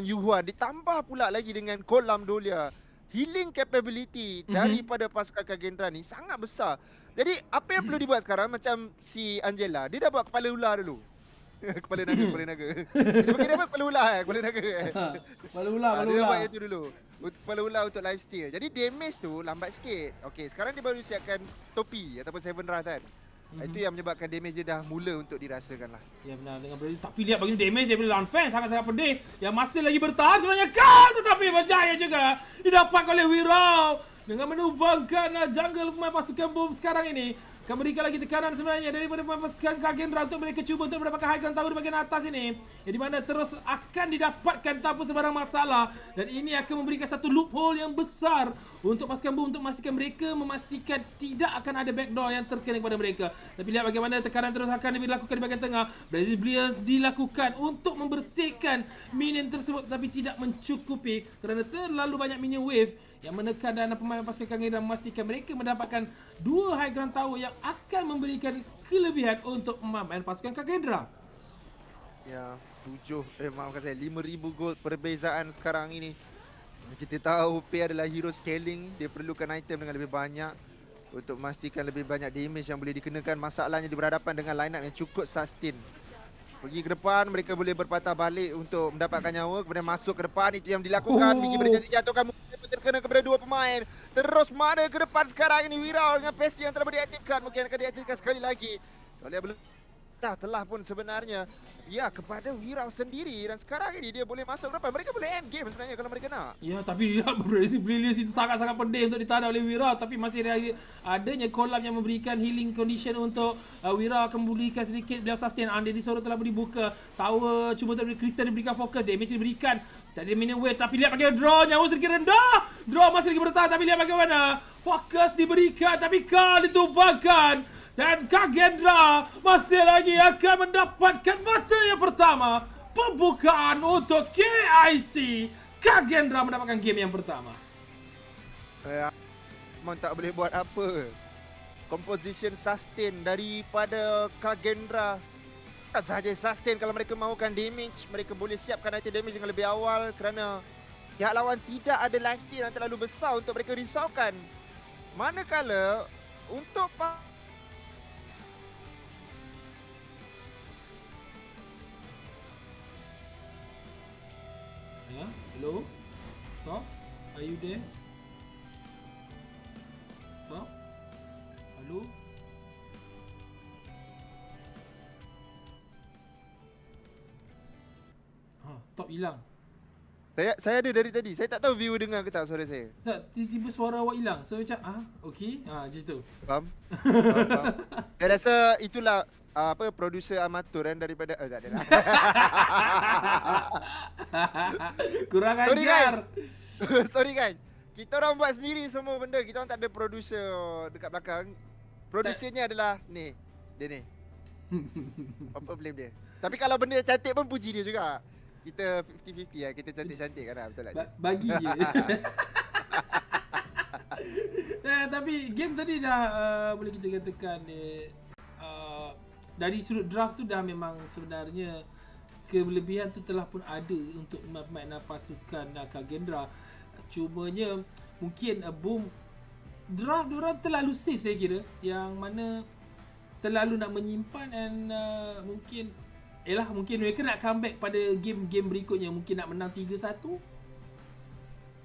Speaker 8: Yuhuan, ditambah pula lagi dengan kolam Dolia. Healing capability daripada pasukan KAGENDRA ni sangat besar. Jadi apa yang perlu dibuat sekarang, macam si Angela, dia dah buat kepala ular dulu. Kepala naga. Kita panggil dia apa? Kepala ular kepala naga Kepala ular. Dia dah buat itu dulu. Kepala ular untuk lifesteal. Jadi damage tu lambat sikit. Okey, sekarang dia baru siapkan topi ataupun Seven Wrath kan. Itu yang menyebabkan damage dia dah mula untuk dirasakan lah.
Speaker 9: Ya benar dengan Brazil. Tapi lihat bagi damage daripada lawan fans sangat-sangat pedih. Yang masih lagi bertahan sebenarnya kan, tetapi berjaya juga didapatkan oleh Wirau dengan menumbangkan jungle pemain pasukan boom sekarang ini. Akan berikan lagi tekanan sebenarnya daripada pemain pasukan KAGENDRA untuk mereka cuba untuk mendapatkan high ground tower di bahagian atas ini. Yang di mana terus akan didapatkan tanpa sebarang masalah. Dan ini akan memberikan satu loophole yang besar untuk pasukan boom untuk memastikan tidak akan ada backdoor yang terkena kepada mereka. Tapi lihat bagaimana tekanan terus akan dilakukan di bahagian tengah. Brazil Bliers dilakukan untuk membersihkan minion tersebut, tapi tidak mencukupi kerana terlalu banyak minion wave yang menekan dan pemain pasukan KAGENDRA memastikan mereka mendapatkan 2 high ground tower yang akan memberikan kelebihan untuk pemain pasukan KAGENDRA.
Speaker 8: Ya, 5,000 gold perbezaan sekarang ini. Kita tahu P adalah hero scaling, dia perlukan item dengan lebih banyak untuk memastikan lebih banyak damage yang boleh dikenakan. Masalahnya dia berhadapan dengan line up yang cukup sustain. Pergi ke depan, mereka boleh berpatah balik untuk mendapatkan nyawa, kemudian masuk ke depan, itu yang dilakukan. Bigi berjatuhkan, terkena kepada 2 pemain. Terus mana ke depan sekarang ini Wirau dengan pasti yang telah diaktifkan. Mungkin akan diaktifkan sekali lagi. Kalau belum telah pun sebenarnya ya kepada Wirau sendiri, dan sekarang ini dia boleh masuk ke depan. Mereka boleh end game sebenarnya kalau mereka nak.
Speaker 9: Ya, tapi lihat Bliers itu sangat-sangat pedih untuk ditarik oleh Wirau, tapi masih adanya kolam yang memberikan healing condition untuk Wirau akan memberikan sedikit beliau sustain. Anda di Soro telah dibuka. Tower cuba untuk Kristen diberikan fokus, damage diberikan. Tak ada minion wave, tapi lihat bagaimana draw, nyawa sedikit rendah. Draw masih lagi bertahan, tapi lihat bagaimana fokus diberikan, tapi kali ditumbangkan. Dan KAGENDRA masih lagi akan mendapatkan mata yang pertama. Pembukaan untuk KIC. KAGENDRA mendapatkan game yang pertama.
Speaker 8: Memang tak boleh buat apa. Composition sustain daripada KAGENDRA. Tak sahaja sustain, kalau mereka mahukan damage, mereka boleh siapkan item damage dengan lebih awal kerana pihak lawan tidak ada lifesteal yang terlalu besar untuk mereka risaukan. Manakala untuk
Speaker 9: ya, hello? Top? Are you there? Top? Hello? Top hilang.
Speaker 8: Saya ada dari tadi. Saya tak tahu viewer dengar ke tak suara saya.
Speaker 9: Tiba-tiba suara awak hilang. So macam okey. Macam tu.
Speaker 8: Faham? Saya rasa itulah producer amatur kan daripada tak ada lah.
Speaker 9: Kurang ajar.
Speaker 8: Sorry guys. Kita orang buat sendiri semua benda. Kita orang tak ada producer dekat belakang. Producernya adalah ni. Dia ni. Apa blame dia. Tapi kalau benda cantik pun puji dia juga. Kita 50-50 lah. Kita cantik-cantik kan lah. Betul tak?
Speaker 9: Bagi je. Tapi game tadi dah boleh kita katakan dari sudut draft tu dah memang sebenarnya kelebihan tu telah pun ada untuk pemain pasukan KAGENDRA. Cumanya mungkin boom draft diorang terlalu safe saya kira, yang mana terlalu nak menyimpan and mungkin mungkin mereka nak comeback pada game-game berikutnya, mungkin nak menang 3-1.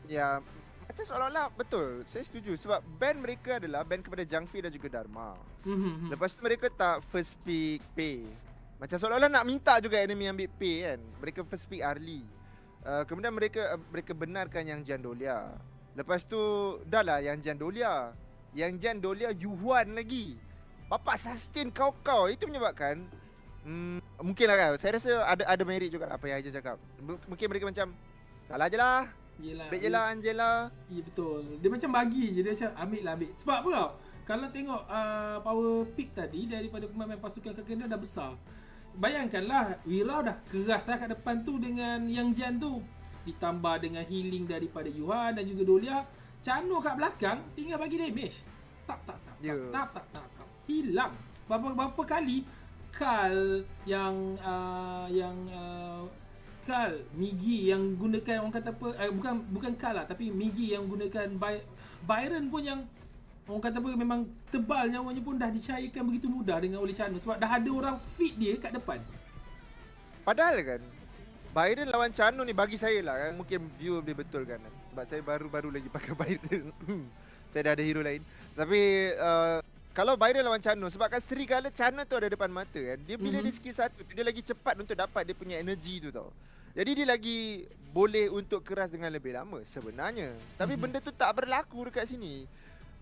Speaker 8: Ya, macam seolah-olah betul. Saya setuju sebab ban mereka adalah ban kepada Jangfi dan juga Dharma. Lepas tu mereka tak first pick pay. Macam seolah-olah nak minta juga enemy ambil pay kan. Mereka first pick early. Kemudian mereka benarkan yang Jandolia. Lepas tu dah lah yang Jandolia. Yang Jandolia Yuhuan lagi. Bapak sustain kau-kau. Itu menyebabkan mungkin lah kan. Saya rasa ada merit juga apa yang Aja cakap. Mungkin mereka macam kalah je lah. Baik je lah Angela.
Speaker 9: Ya betul. Dia macam bagi je. Dia macam ambil. Sebab apa tau? Kalau tengok power pick tadi daripada pemain pasukan KAGENDRA dah besar. Bayangkanlah Wirau dah keras lah kat depan tu dengan yang Jan tu. Ditambah dengan healing daripada Yuhan dan juga Dolia. Cano kat belakang tinggal bagi damage. Tak. Hilang. Berapa kali Kal yang Kal Migi yang gunakan orang kata apa bukan Kal lah, tapi Migi yang gunakan Byron pun yang orang kata apa memang tebal nyawanya pun dah dicairkan begitu mudah dengan oleh Chano sebab dah ada orang fit dia kat depan.
Speaker 8: Padahal kan Byron lawan Chano ni bagi saya lah kan, mungkin view lebih betul kan sebab saya baru-baru lagi pakai Byron. Saya dah ada hero lain. Tapi kalau Byron lawan Chano, sebab kan serigala Chano tu ada depan mata kan. Dia bila dia skill satu tu, dia lagi cepat untuk dapat dia punya energi tu tau. Jadi dia lagi boleh untuk keras dengan lebih lama sebenarnya. Tapi benda tu tak berlaku dekat sini.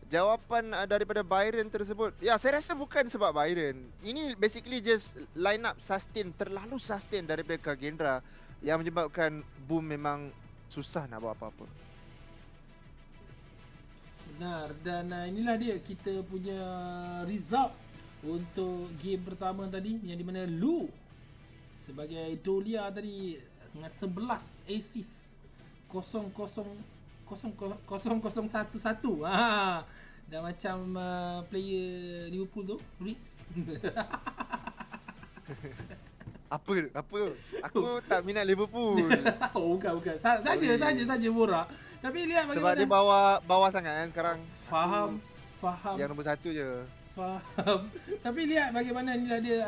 Speaker 8: Jawapan daripada Byron tersebut, ya saya rasa bukan sebab Byron. Ini basically just line up sustain, terlalu sustain daripada KAGENDRA yang menyebabkan Boom memang susah nak buat apa-apa.
Speaker 9: Benar, dan inilah dia kita punya result untuk game pertama tadi, yang di mana Lu sebagai Dolia tadi dengan 11 assist 0-0-0-0-0-1-1. Dah macam player Liverpool tu, Ritz.
Speaker 8: Apa? Aku tak minat Liverpool.
Speaker 9: Oh, bukan. Saja borak. Tapi lihat bagaimana.
Speaker 8: Sebab dia bawah sangat kan sekarang.
Speaker 9: Faham.
Speaker 8: Yang nombor 1 je.
Speaker 9: Faham. Tapi lihat bagaimana ni ada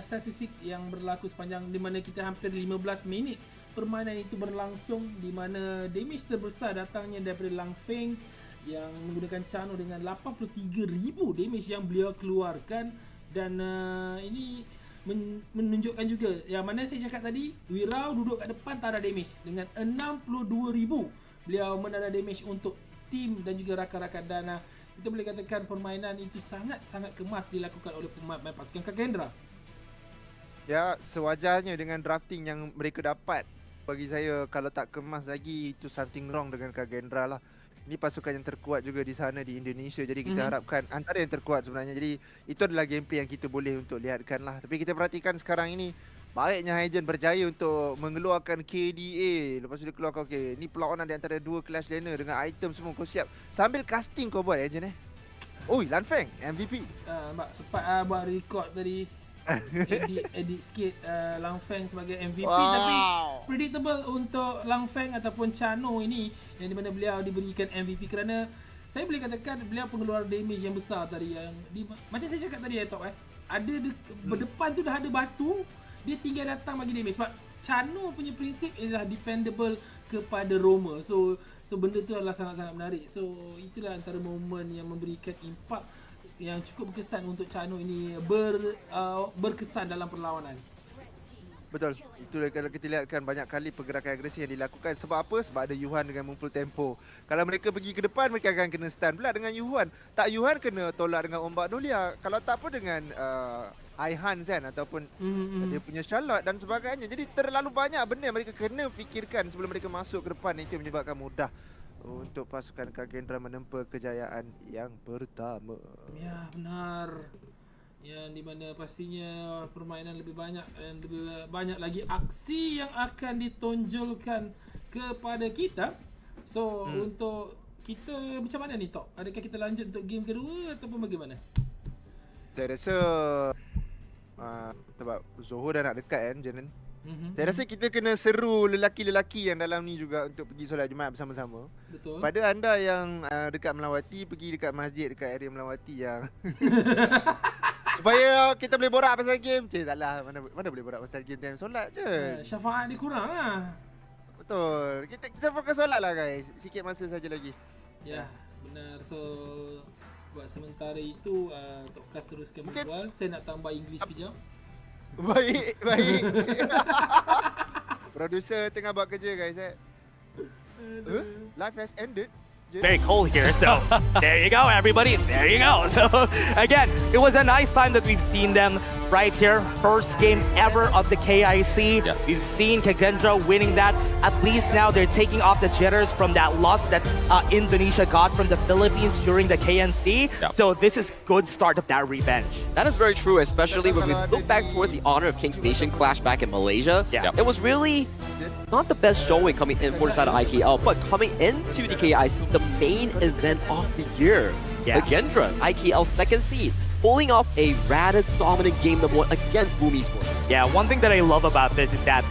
Speaker 9: statistik yang berlaku sepanjang di mana kita hampir 15 minit permainan itu berlangsung, di mana damage terbesar datangnya daripada Lang Feng yang menggunakan Chano dengan 83,000 damage yang beliau keluarkan. Dan ini menunjukkan juga yang mana saya cakap tadi, Wirau duduk kat depan tak ada damage dengan 62,000. Beliau menada damage untuk tim dan juga rakan-rakan, dan kita boleh katakan permainan itu sangat-sangat kemas dilakukan oleh pemain pasukan KAGENDRA.
Speaker 8: Ya, sewajarnya dengan drafting yang mereka dapat. Bagi saya, kalau tak kemas lagi, itu something wrong dengan KAGENDRA lah. Ini pasukan yang terkuat juga di sana di Indonesia. Jadi kita harapkan antara yang terkuat sebenarnya. Jadi itu adalah gameplay yang kita boleh untuk lihatkan lah. Tapi kita perhatikan sekarang ini, baiknya Haijen berjaya untuk mengeluarkan KDA. Lepas tu dia keluarkan, okey, ni perlawanan di antara dua clash laner dengan item semua kau siap. Sambil casting kau buat Haijen Oi, Lan Feng, MVP.
Speaker 9: Mbak sempat buat record tadi. edit sikit Lang Feng sebagai MVP. Tapi predictable untuk Lang Feng ataupun Chano ini, yang di mana beliau diberikan MVP kerana saya boleh katakan beliau pengeluar damage yang besar tadi, yang macam saya cakap tadi Top ada berdepan tu dah ada batu, dia tinggal datang bagi damage. Sebab Chano punya prinsip adalah dependable kepada Roma. So benda tu adalah sangat-sangat menarik. So itulah antara momen yang memberikan impak yang cukup berkesan untuk Chano ini berkesan dalam perlawanan.
Speaker 8: Betul. Itulah kalau kita lihatkan banyak kali pergerakan agresif yang dilakukan. Sebab apa? Sebab ada Yuhan dengan full tempo. Kalau mereka pergi ke depan, mereka akan kena stun pula dengan Yuhan. Tak Yuhan kena tolak dengan ombak Dolia. Kalau tak pun dengan Aihan kan, ataupun dia punya Charlotte dan sebagainya. Jadi terlalu banyak benda yang mereka kena fikirkan sebelum mereka masuk ke depan. Itu menyebabkan mudah untuk pasukan KAGENDRA menempa kejayaan yang pertama.
Speaker 9: Ya, benar. Yang di mana pastinya permainan lebih banyak dan lebih banyak lagi aksi yang akan ditonjolkan kepada kita. So untuk kita macam mana ni Tok? Adakah kita lanjut untuk game kedua ataupun bagaimana?
Speaker 8: Saya rasa sebab Zoho dah nak dekat kan, Janan. Saya rasa kita kena seru lelaki-lelaki yang dalam ni juga untuk pergi solat Jumaat bersama-sama.
Speaker 9: Betul.
Speaker 8: Pada anda yang dekat Melawati, pergi dekat masjid dekat area Melawati yang supaya kita boleh borak pasal game. Taklah, mana boleh borak pasal game time solat je.
Speaker 9: Syafaat dia kurang lah.
Speaker 8: Betul. Kita fokus solat lah guys. Sikit masa saja lagi.
Speaker 9: Ya, benar. So buat sementara itu Tok Kas teruskan berbual. Saya nak tambah English kejap.
Speaker 8: Baik. Producer tengah buat kerja guys. Life has ended.
Speaker 11: Very cold here, so there you go, everybody. There you go. So again, it was a nice time that we've seen them right here. First game ever of the KIC.
Speaker 10: Yes.
Speaker 11: We've seen KAGENDRA winning that. At least now they're taking off the jitters from that loss that Indonesia got from the Philippines during the KNC.
Speaker 10: Yep.
Speaker 11: So this is good start of that revenge.
Speaker 10: That is very true, especially when we look back towards the Honor of Kings Nation clash back in Malaysia.
Speaker 11: Yeah.
Speaker 10: It was really not the best showing coming in for the side of IKL, but coming into the KIC, the main event of the year.
Speaker 11: Yeah.
Speaker 10: KAGENDRA, IKL second seed, pulling off a rather dominant game number 1 against Boom Esports.
Speaker 11: Yeah, one thing that I love about this is that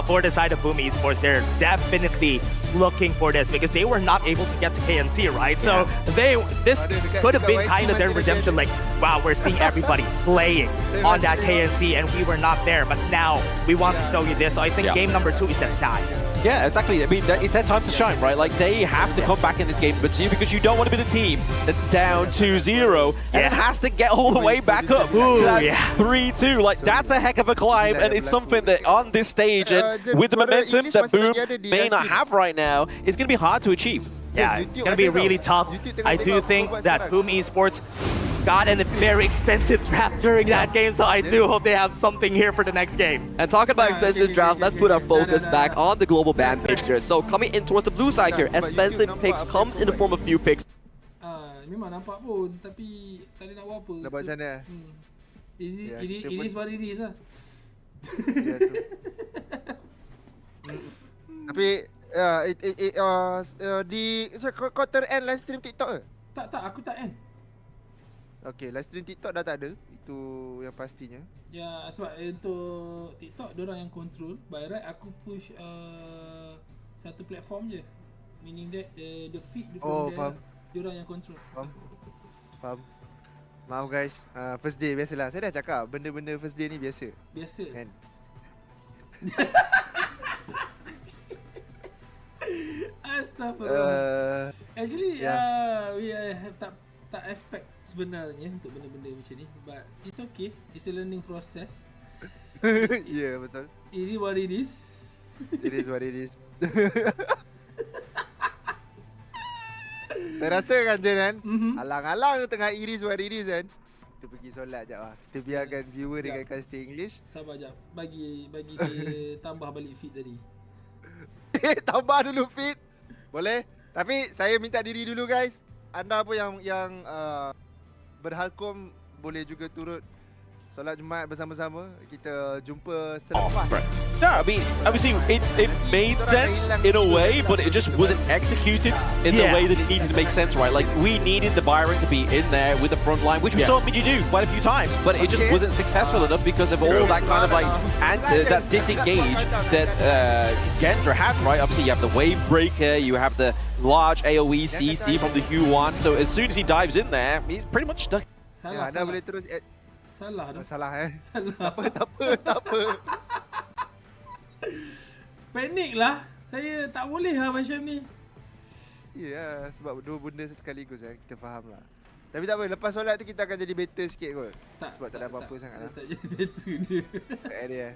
Speaker 11: for the side of Boom Esports, they're definitely looking for this because they were not able to get to KNC, right? So this could have been kind of their redemption, like, wow, we're seeing everybody playing on that KNC and we were not there, but now we want to show you this. So I think game number 2 is the time.
Speaker 10: Yeah, exactly. I mean, it's their time to shine, right? Like, they have to come back in this game, but because you don't want to be the team that's down 2-0 and it has to get all the way back up to that 3-2. Like, that's a heck of a climb, and it's something that on this stage and with the momentum that Boom may not have right now, it's going to be hard to achieve.
Speaker 11: Yeah, it's going to be really tough. I do think that Boom Esports got in a very expensive draft during that game, so I do hope they have something here for the next game.
Speaker 12: And talking about expensive draft, let's put our focus back on the global ban picks here. So coming in towards the blue side here, expensive picks comes in the form of few picks.
Speaker 9: Memang nampak pun, tapi tak ada nak buat apa.
Speaker 8: Nak buat macam mana?
Speaker 9: It is what it is lah.
Speaker 8: Tapi di kau end live stream TikTok ke?
Speaker 9: Tak, aku tak end.
Speaker 8: Okay, live stream TikTok dah tak ada. Itu yang pastinya.
Speaker 9: Ya, sebab untuk TikTok diorang yang control. By right aku push satu platform je. Meaning that the feed from diorang yang control.
Speaker 8: Faham. Maaf guys, first day biasalah. Saya dah cakap benda-benda first day ni biasa.
Speaker 9: Kan? Astaghfirullah. Actually, we have tak expect sebenarnya untuk benda-benda macam ni, but it's okay, it's a learning process.
Speaker 8: Yeah, betul.
Speaker 9: It is what it is.
Speaker 8: It is what it is. Saya rasa kan je kan, alang-alang tengah iris what it is kan, kita pergi solat jap lah. Kita biarkan viewer dengarkan stay English.
Speaker 9: Sabar jap, bagi saya tambah balik feed tadi.
Speaker 8: Tambah dulu feed. Boleh? Tapi saya minta diri dulu guys. Anda pun yang berhalkom boleh juga turut solat Jumaat bersama-sama. Kita jumpa selepas.
Speaker 10: Yeah, I mean, obviously it made sense in a way, but it just wasn't executed in the way that it needed to make sense, right? Like, we needed the Byron to be in there with the front line, which we saw Miji do quite a few times, but it just wasn't successful enough because of all that kind of like that disengage that KAGENDRA has, right? Obviously, you have the wave breaker, you have the large AoE CC from the Q1, so as soon as he dives in there, he's pretty much stuck.
Speaker 8: Ya, anda boleh terus
Speaker 9: Salah tu.
Speaker 8: Salah
Speaker 9: Salah.
Speaker 8: Tak apa.
Speaker 9: Panik lah. Saya tak boleh lah macam ni.
Speaker 8: Ya, sebab dua benda sekaligus kita faham lah. Tapi tak apa, lepas solat tu kita akan jadi better sikit kot. Sebab tak ada apa-apa sangat lah.
Speaker 9: Tak jadi better dia.
Speaker 8: Tak ada.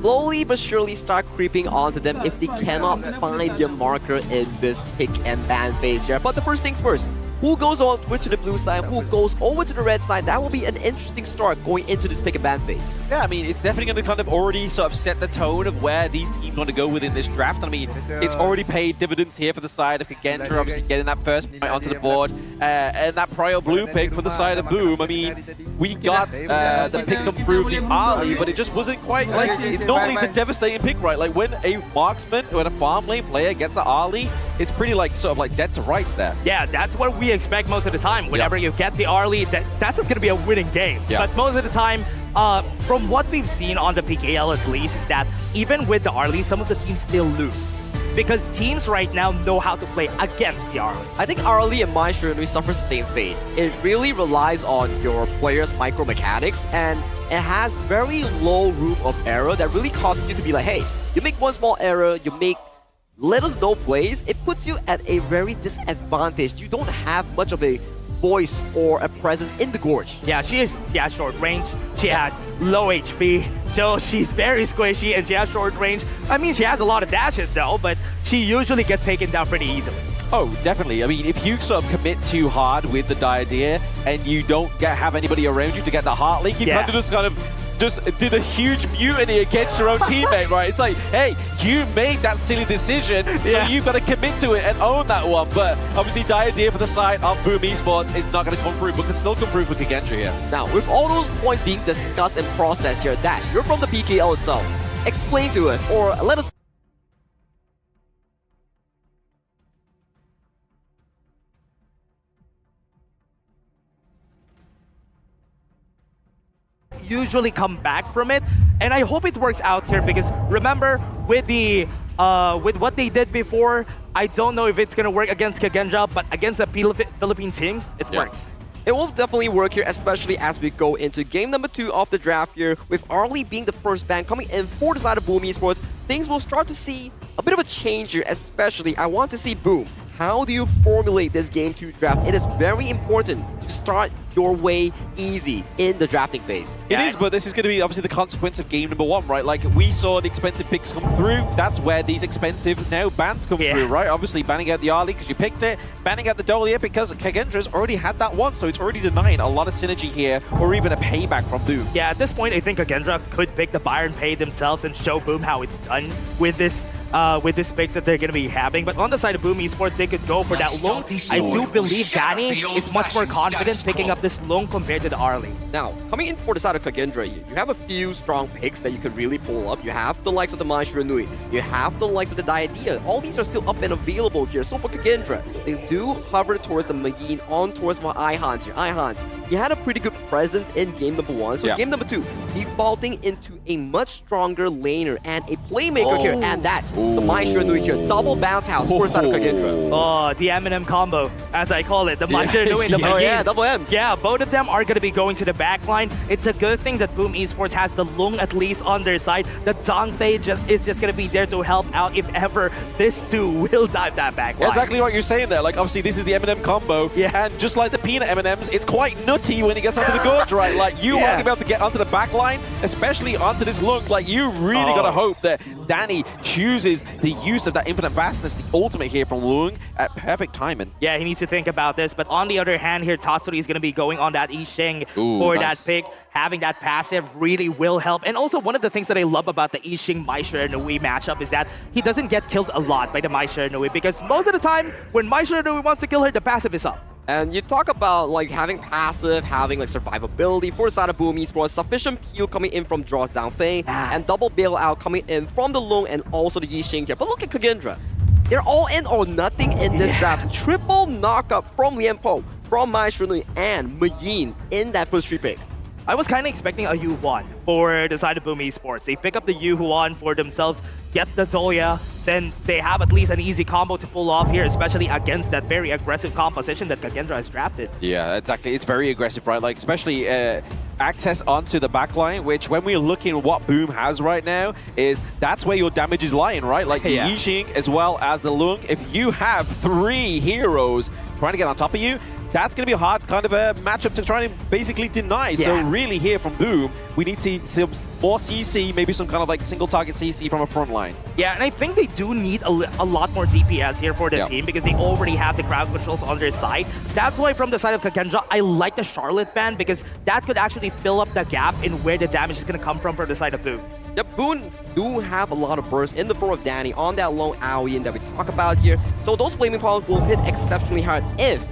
Speaker 12: Slowly but surely start creeping onto them if they cannot find their marker in this pick and ban phase here. But the first things first, who goes over to the blue side, who goes over to the red side, that will be an interesting start going into this pick and ban phase.
Speaker 10: Yeah, I mean, it's definitely going to kind of already sort of set the tone of where these teams want to go within this draft. I mean, it's already paid dividends here for the side of KAGENDRA, obviously getting that first point onto the board, and that prior blue pick for the side of Boom. I mean, we got the pick come through the Ali, but it just wasn't quite like, normally it's a devastating pick, right? Like when a marksman, when a farm lane player gets the Ali, it's pretty like sort of like dead to rights there.
Speaker 11: Yeah, that's what we expect most of the time. Whenever you get the early, that's just going to be a winning game. But most of the time, from what we've seen on the PKL at least, is that even with the early, some of the teams still lose. Because teams right now know how to play against the early.
Speaker 12: I think Arlie and Maestro suffers the same fate. It really relies on your player's micro mechanics, and it has very low room of error that really causes you to be like, hey, you make one small error, you make little no plays, it puts you at a very disadvantage. You don't have much of a voice or a presence in the gorge.
Speaker 11: Yeah, she has short range, she has low HP, so she's very squishy and she has short range. I mean, she has a lot of dashes though, but she usually gets taken down pretty easily.
Speaker 10: Oh, definitely. I mean, if you sort of commit too hard with the Diadea and you don't have anybody around you to get the Heart Link, you kind of just did a huge mutiny against your own teammate, right? It's like, hey, you made that silly decision, so you've got to commit to it and own that one. But obviously, Diadea for the side of Boom Esports is not going to come through, but can still come through for KAGENDRA here.
Speaker 12: Now, with all those points being discussed and processed here, Dash, you're from the PKL itself. Explain to us, or let us
Speaker 11: usually come back from it, and I hope it works out here, because remember with the with what they did before, I don't know if it's gonna work against KAGENDRA, but against the Philippine teams, it works.
Speaker 12: It will definitely work here, especially as we go into game number 2 of the draft here, with Arlie being the first ban coming in for the side of Boom Esports. Things will start to see a bit of a change here, especially I want to see Boom. How do you formulate this game 2 draft? It is very important to start your way easy in the drafting phase.
Speaker 10: It is, but this is going to be obviously the consequence of game number 1, right? Like, we saw the expensive picks come through. That's where these expensive now bans come through, right? Obviously, banning out the Arlie because you picked it, banning out the Dolia because KAGENDRA's already had that one, so it's already denying a lot of synergy here, or even a payback from Boom.
Speaker 11: Yeah, at this point, I think KAGENDRA could pick the Byron Pay themselves and show Boom how it's done with this picks that they're going to be having. But on the side of Boom Esports, they could go for that Lung. I do believe Danny is much more confident picking up this Lung compared to the Arlie.
Speaker 12: Now, coming in for the side of KAGENDRA, you have a few strong picks that you could really pull up. You have the likes of the Maestro Nui. You have the likes of the Diadea. All these are still up and available here. So for KAGENDRA, they do hover towards the Magin, on towards my Ihans here. Ihans, he had a pretty good presence in game number 1. So game number 2, defaulting into a much stronger laner and a playmaker here. And that's the Maestro Nui here. Double bounce house for the side of KAGENDRA.
Speaker 11: Oh, the Eminem combo, as I call it. The Maestro Nui and the Magin.
Speaker 12: Oh yeah, double M's.
Speaker 11: Yeah, both of them are going to be going to the back line. It's a good thing that Boom Esports has the Lung at least on their side. The Zhangfei is just going to be there to help out if ever this too will dive that back line.
Speaker 10: Exactly what you're saying there. Like, obviously, this is the Eminem combo.
Speaker 11: Yeah.
Speaker 10: And just like the peanut M&Ms, it's quite nutty when he gets onto the gorge, right? Like, you want to be able to get onto the back line, especially onto this Lung. Like, you really got to hope that Danny chooses the use of that infinite vastness, the ultimate here from Lung, at perfect timing.
Speaker 11: Yeah, he needs to think about this. But on the other hand here, Tatsuri is going to be going on that Yixing for that pick. Having that passive really will help. And also, one of the things that I love about the Yixing Maestro Nui matchup is that he doesn't get killed a lot by the Maestro Nui, because most of the time, when Maestro Nui wants to kill her, the passive is up.
Speaker 12: And you talk about like having passive, having like survivability for the side of Boom Esports, sufficient peel coming in from Draw Zhangfei, and double bailout coming in from the Lung and also the Yixing here. But look at KAGENDRA. They're all in or nothing in this draft. Triple knockup from Lianpo, from Maestro Nui, and Magin in that first 3 pick.
Speaker 11: I was kind of expecting a Yu-Huan for the side of Boom Esports. They pick up the Yu-Huan for themselves, get the Zoya, then they have at least an easy combo to pull off here, especially against that very aggressive composition that KAGENDRA has drafted.
Speaker 10: Yeah, exactly. It's very aggressive, right? Like, especially access onto the backline, which when we're looking at what Boom has right now, is that's where your damage is lying, right? Like the Yixing as well as the Lung. If you have 3 heroes trying to get on top of you, that's going to be a hard kind of a matchup to try and basically deny. So really here from Boom, we need to see some more CC, maybe some kind of like single target CC from a front line.
Speaker 11: Yeah, and I think they do need a lot more DPS here for the team, because they already have the crowd controls on their side. That's why from the side of KAGENDRA, I like the Charlotte ban, because that could actually fill up the gap in where the damage is going to come from the side of Boom.
Speaker 12: Yep, Boom do have a lot of bursts in the form of Danny on that long Aoyin that we talk about here. So those flaming powers will hit exceptionally hard if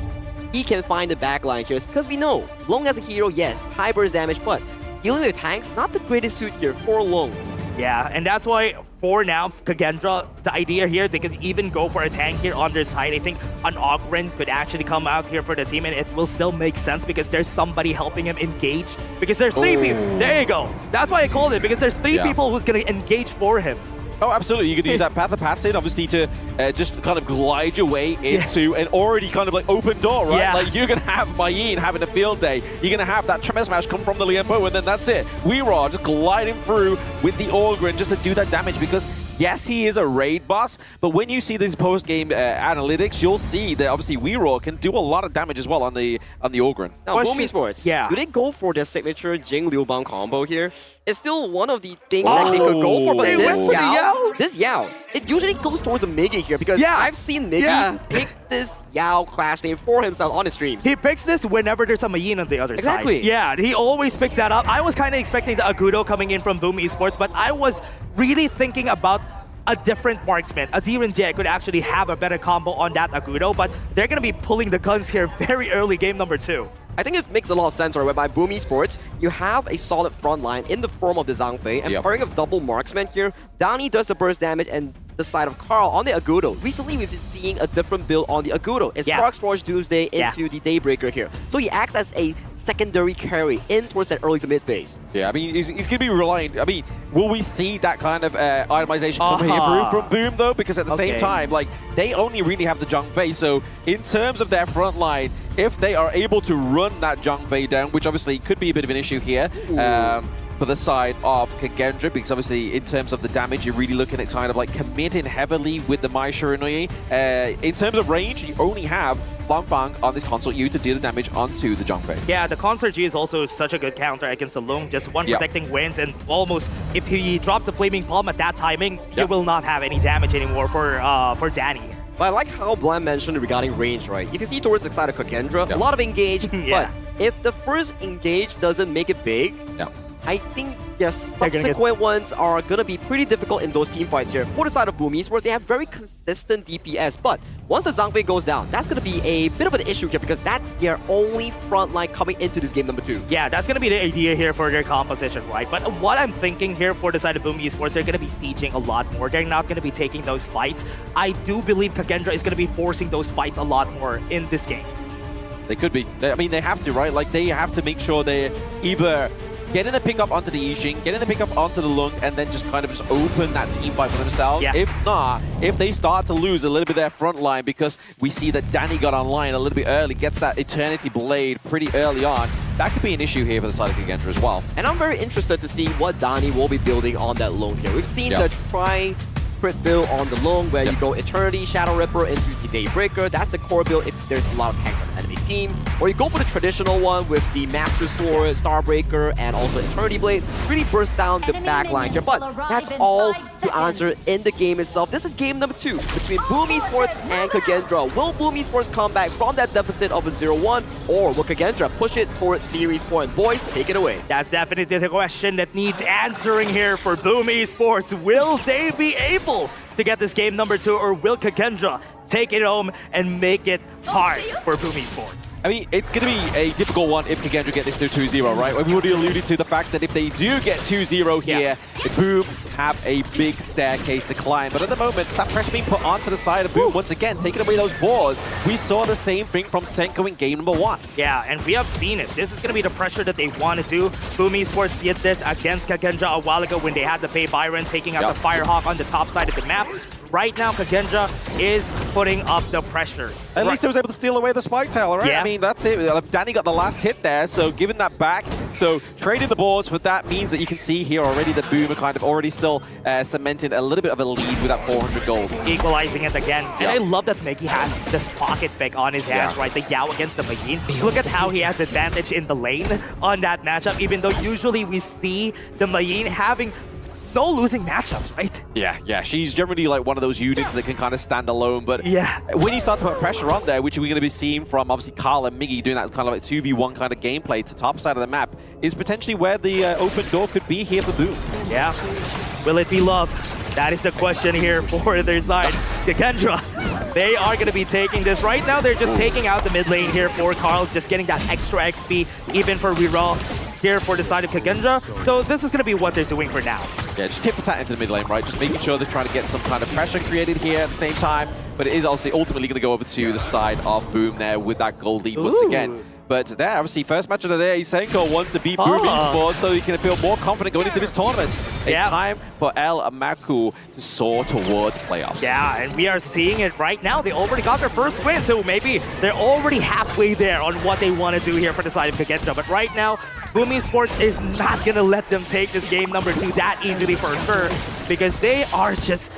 Speaker 12: he can find the backline here, because we know Long as a hero, yes, high burst damage, but dealing with tanks, not the greatest suit here for Long.
Speaker 11: Yeah, and that's why for now, KAGENDRA, the idea here, they could even go for a tank here on their side. I think an Ogren could actually come out here for the team, and it will still make sense because there's somebody helping him engage. Because there's 3 people. There you go. That's why I called it, because there's 3 people who's going to engage for him.
Speaker 10: Oh, absolutely. You could use that Path of Passage, obviously, to just kind of glide your way into an already kind of like open door, right?
Speaker 11: Yeah.
Speaker 10: Like, you're going to have Mayin having a field day. You're going to have that Tremor Smash come from the Lianpo, and then that's it. Weeraw just gliding through with the Ogren just to do that damage, because yes, he is a raid boss, but when you see these post-game analytics, you'll see that obviously Weeraw can do a lot of damage as well on the Ogren.
Speaker 12: Now, Boom Esports, do they go for their signature Jing Liu Bang combo here? It's still one of the things that they could go for, but this Yao, it usually goes towards a Miggy here, because I've seen Miggy pick this Yao clash name for himself on his streams.
Speaker 11: He picks this whenever there's a Mayin on the other side. Yeah, he always picks that up. I was kind of expecting the Agudo coming in from Boom Esports, but I was really thinking about a different marksman. Azir and Jay could actually have a better combo on that Agudo, but they're going to be pulling the guns here very early game number 2.
Speaker 12: I think it makes a lot of sense, right? Whereby Boom Esports, you have a solid front line in the form of the Zhangfei, and pairing of double marksman here, Downey does the burst damage, and the side of Carl on the Agudo. Recently, we've been seeing a different build on the Agudo. It sparks Forge Doomsday into the Daybreaker here. So he acts as a secondary carry in towards that early to mid phase.
Speaker 10: Yeah, I mean, he's going to be relying. I mean, will we see that kind of itemization come here through from Boom, though? Because at the same time, like, they only really have the Zhang Fei. So in terms of their front line, if they are able to run that Zhang Fei down, which obviously could be a bit of an issue here, for the side of KAGENDRA, because obviously in terms of the damage, you're really looking at kind of like committing heavily with the Mai Shiranui. In terms of range, you only have Bang on this console U to deal the damage onto the Zhang Fei.
Speaker 11: Yeah, the Concert G is also such a good counter against the Lung. Just one protecting wins, and almost if he drops a Flaming Palm at that timing, he will not have any damage anymore for Danny.
Speaker 12: But I like how Bland mentioned regarding range, right? If you see towards the side of KAGENDRA, a lot of engage, but if the first engage doesn't make it big, I think their subsequent ones are going to be pretty difficult in those team fights here. For the side of Boom Esports, they have very consistent DPS, but once the Zhang Fei goes down, that's going to be a bit of an issue here because that's their only front line coming into this game number 2.
Speaker 11: Yeah, that's going to be the idea here for their composition, right? But what I'm thinking here for the side of Boom Esports, they're going to be sieging a lot more. They're not going to be taking those fights. I do believe KAGENDRA is going to be forcing those fights a lot more in this game.
Speaker 10: They could be. I mean, they have to, right? Like, they have to make sure they either getting the pick up onto the Yixing, getting the pick up onto the Lung, and then just kind of just open that team fight for themselves. Yeah. If not, if they start to lose a little bit of their front line, because we see that Danny got online a little bit early, gets that Eternity Blade pretty early on, that could be an issue here for the side of KAGENDRA as well.
Speaker 12: And I'm very interested to see what Danny will be building on that Lung here. We've seen the trying crit build on the Lung, where you go Eternity, Shadow Ripper into the Daybreaker. That's the core build if there's a lot of tanks on the enemy team. Or you go for the traditional one with the Master Sword, Starbreaker, and also Eternity Blade. Really burst down the back line here. But that's all to answer in the game itself. This is game number 2 between Boom Esports and KAGENDRA. Will Boom Esports come back from that deficit of a 0-1, or will KAGENDRA push it towards series point? Boys, take it away.
Speaker 11: That's definitely the question that needs answering here for Boom Esports. Will they be able to get this game number 2, or will KAGENDRA take it home and make it hard for Boom Esports?
Speaker 10: I mean, it's going to be a difficult one if KAGENDRA get this to 2-0, right? We've already alluded to the fact that if they do get 2-0 here, Boom have a big staircase to climb. But at the moment, that pressure being put onto the side of Boom, once again, taking away those boars. We saw the same thing from Senko in game number 1.
Speaker 11: Yeah, and we have seen it. This is going to be the pressure that they want to do. Boom Esports did this against KAGENDRA a while ago when they had the Pei Byron taking out the Firehawk on the top side of the map. Right now, KAGENDRA is putting up the pressure.
Speaker 10: At least he was able to steal away the Spike Tail, right?
Speaker 11: Yeah.
Speaker 10: I mean, that's it. Danny got the last hit there, so giving that back. So trading the boards, but that means that you can see here already that Boom are kind of already still cemented a little bit of a lead with that 400 gold.
Speaker 11: Equalizing it again. And I love that Mickey has this pocket pick on his hands, right? The Yao against the Mayin. Look at how he has advantage in the lane on that matchup, even though usually we see the Mayin having no losing matchups, right?
Speaker 10: Yeah. She's generally like one of those units that can kind of stand alone. But when you start to put pressure on there, which we're going to be seeing from obviously Carl and Miggy doing that kind of like 2v1 kind of gameplay to top side of the map, is potentially where the open door could be here for Boom.
Speaker 11: Yeah. Will it be love? That is the question here for their side. KAGENDRA, they are going to be taking this. Right now, they're just taking out the mid lane here for Carl, just getting that extra XP, even for Reroll here for the side of KAGENDRA. So this is going to be what they're doing for now.
Speaker 10: Yeah, just tip for tat into the mid lane, right? Just making sure they're trying to get some kind of pressure created here at the same time. But it is also ultimately going to go over to the side of Boom there with that gold lead once again. But there, obviously, first match of the day, Senko wants to beat Boom Esports so he can feel more confident going into this tournament. It's time for El Maku to soar towards playoffs.
Speaker 11: Yeah, and we are seeing it right now. They already got their first win, so maybe they're already halfway there on what they want to do here for the side of KAGENDRA. But right now, Boom Esports is not going to let them take this game number 2 that easily for sure, because they are just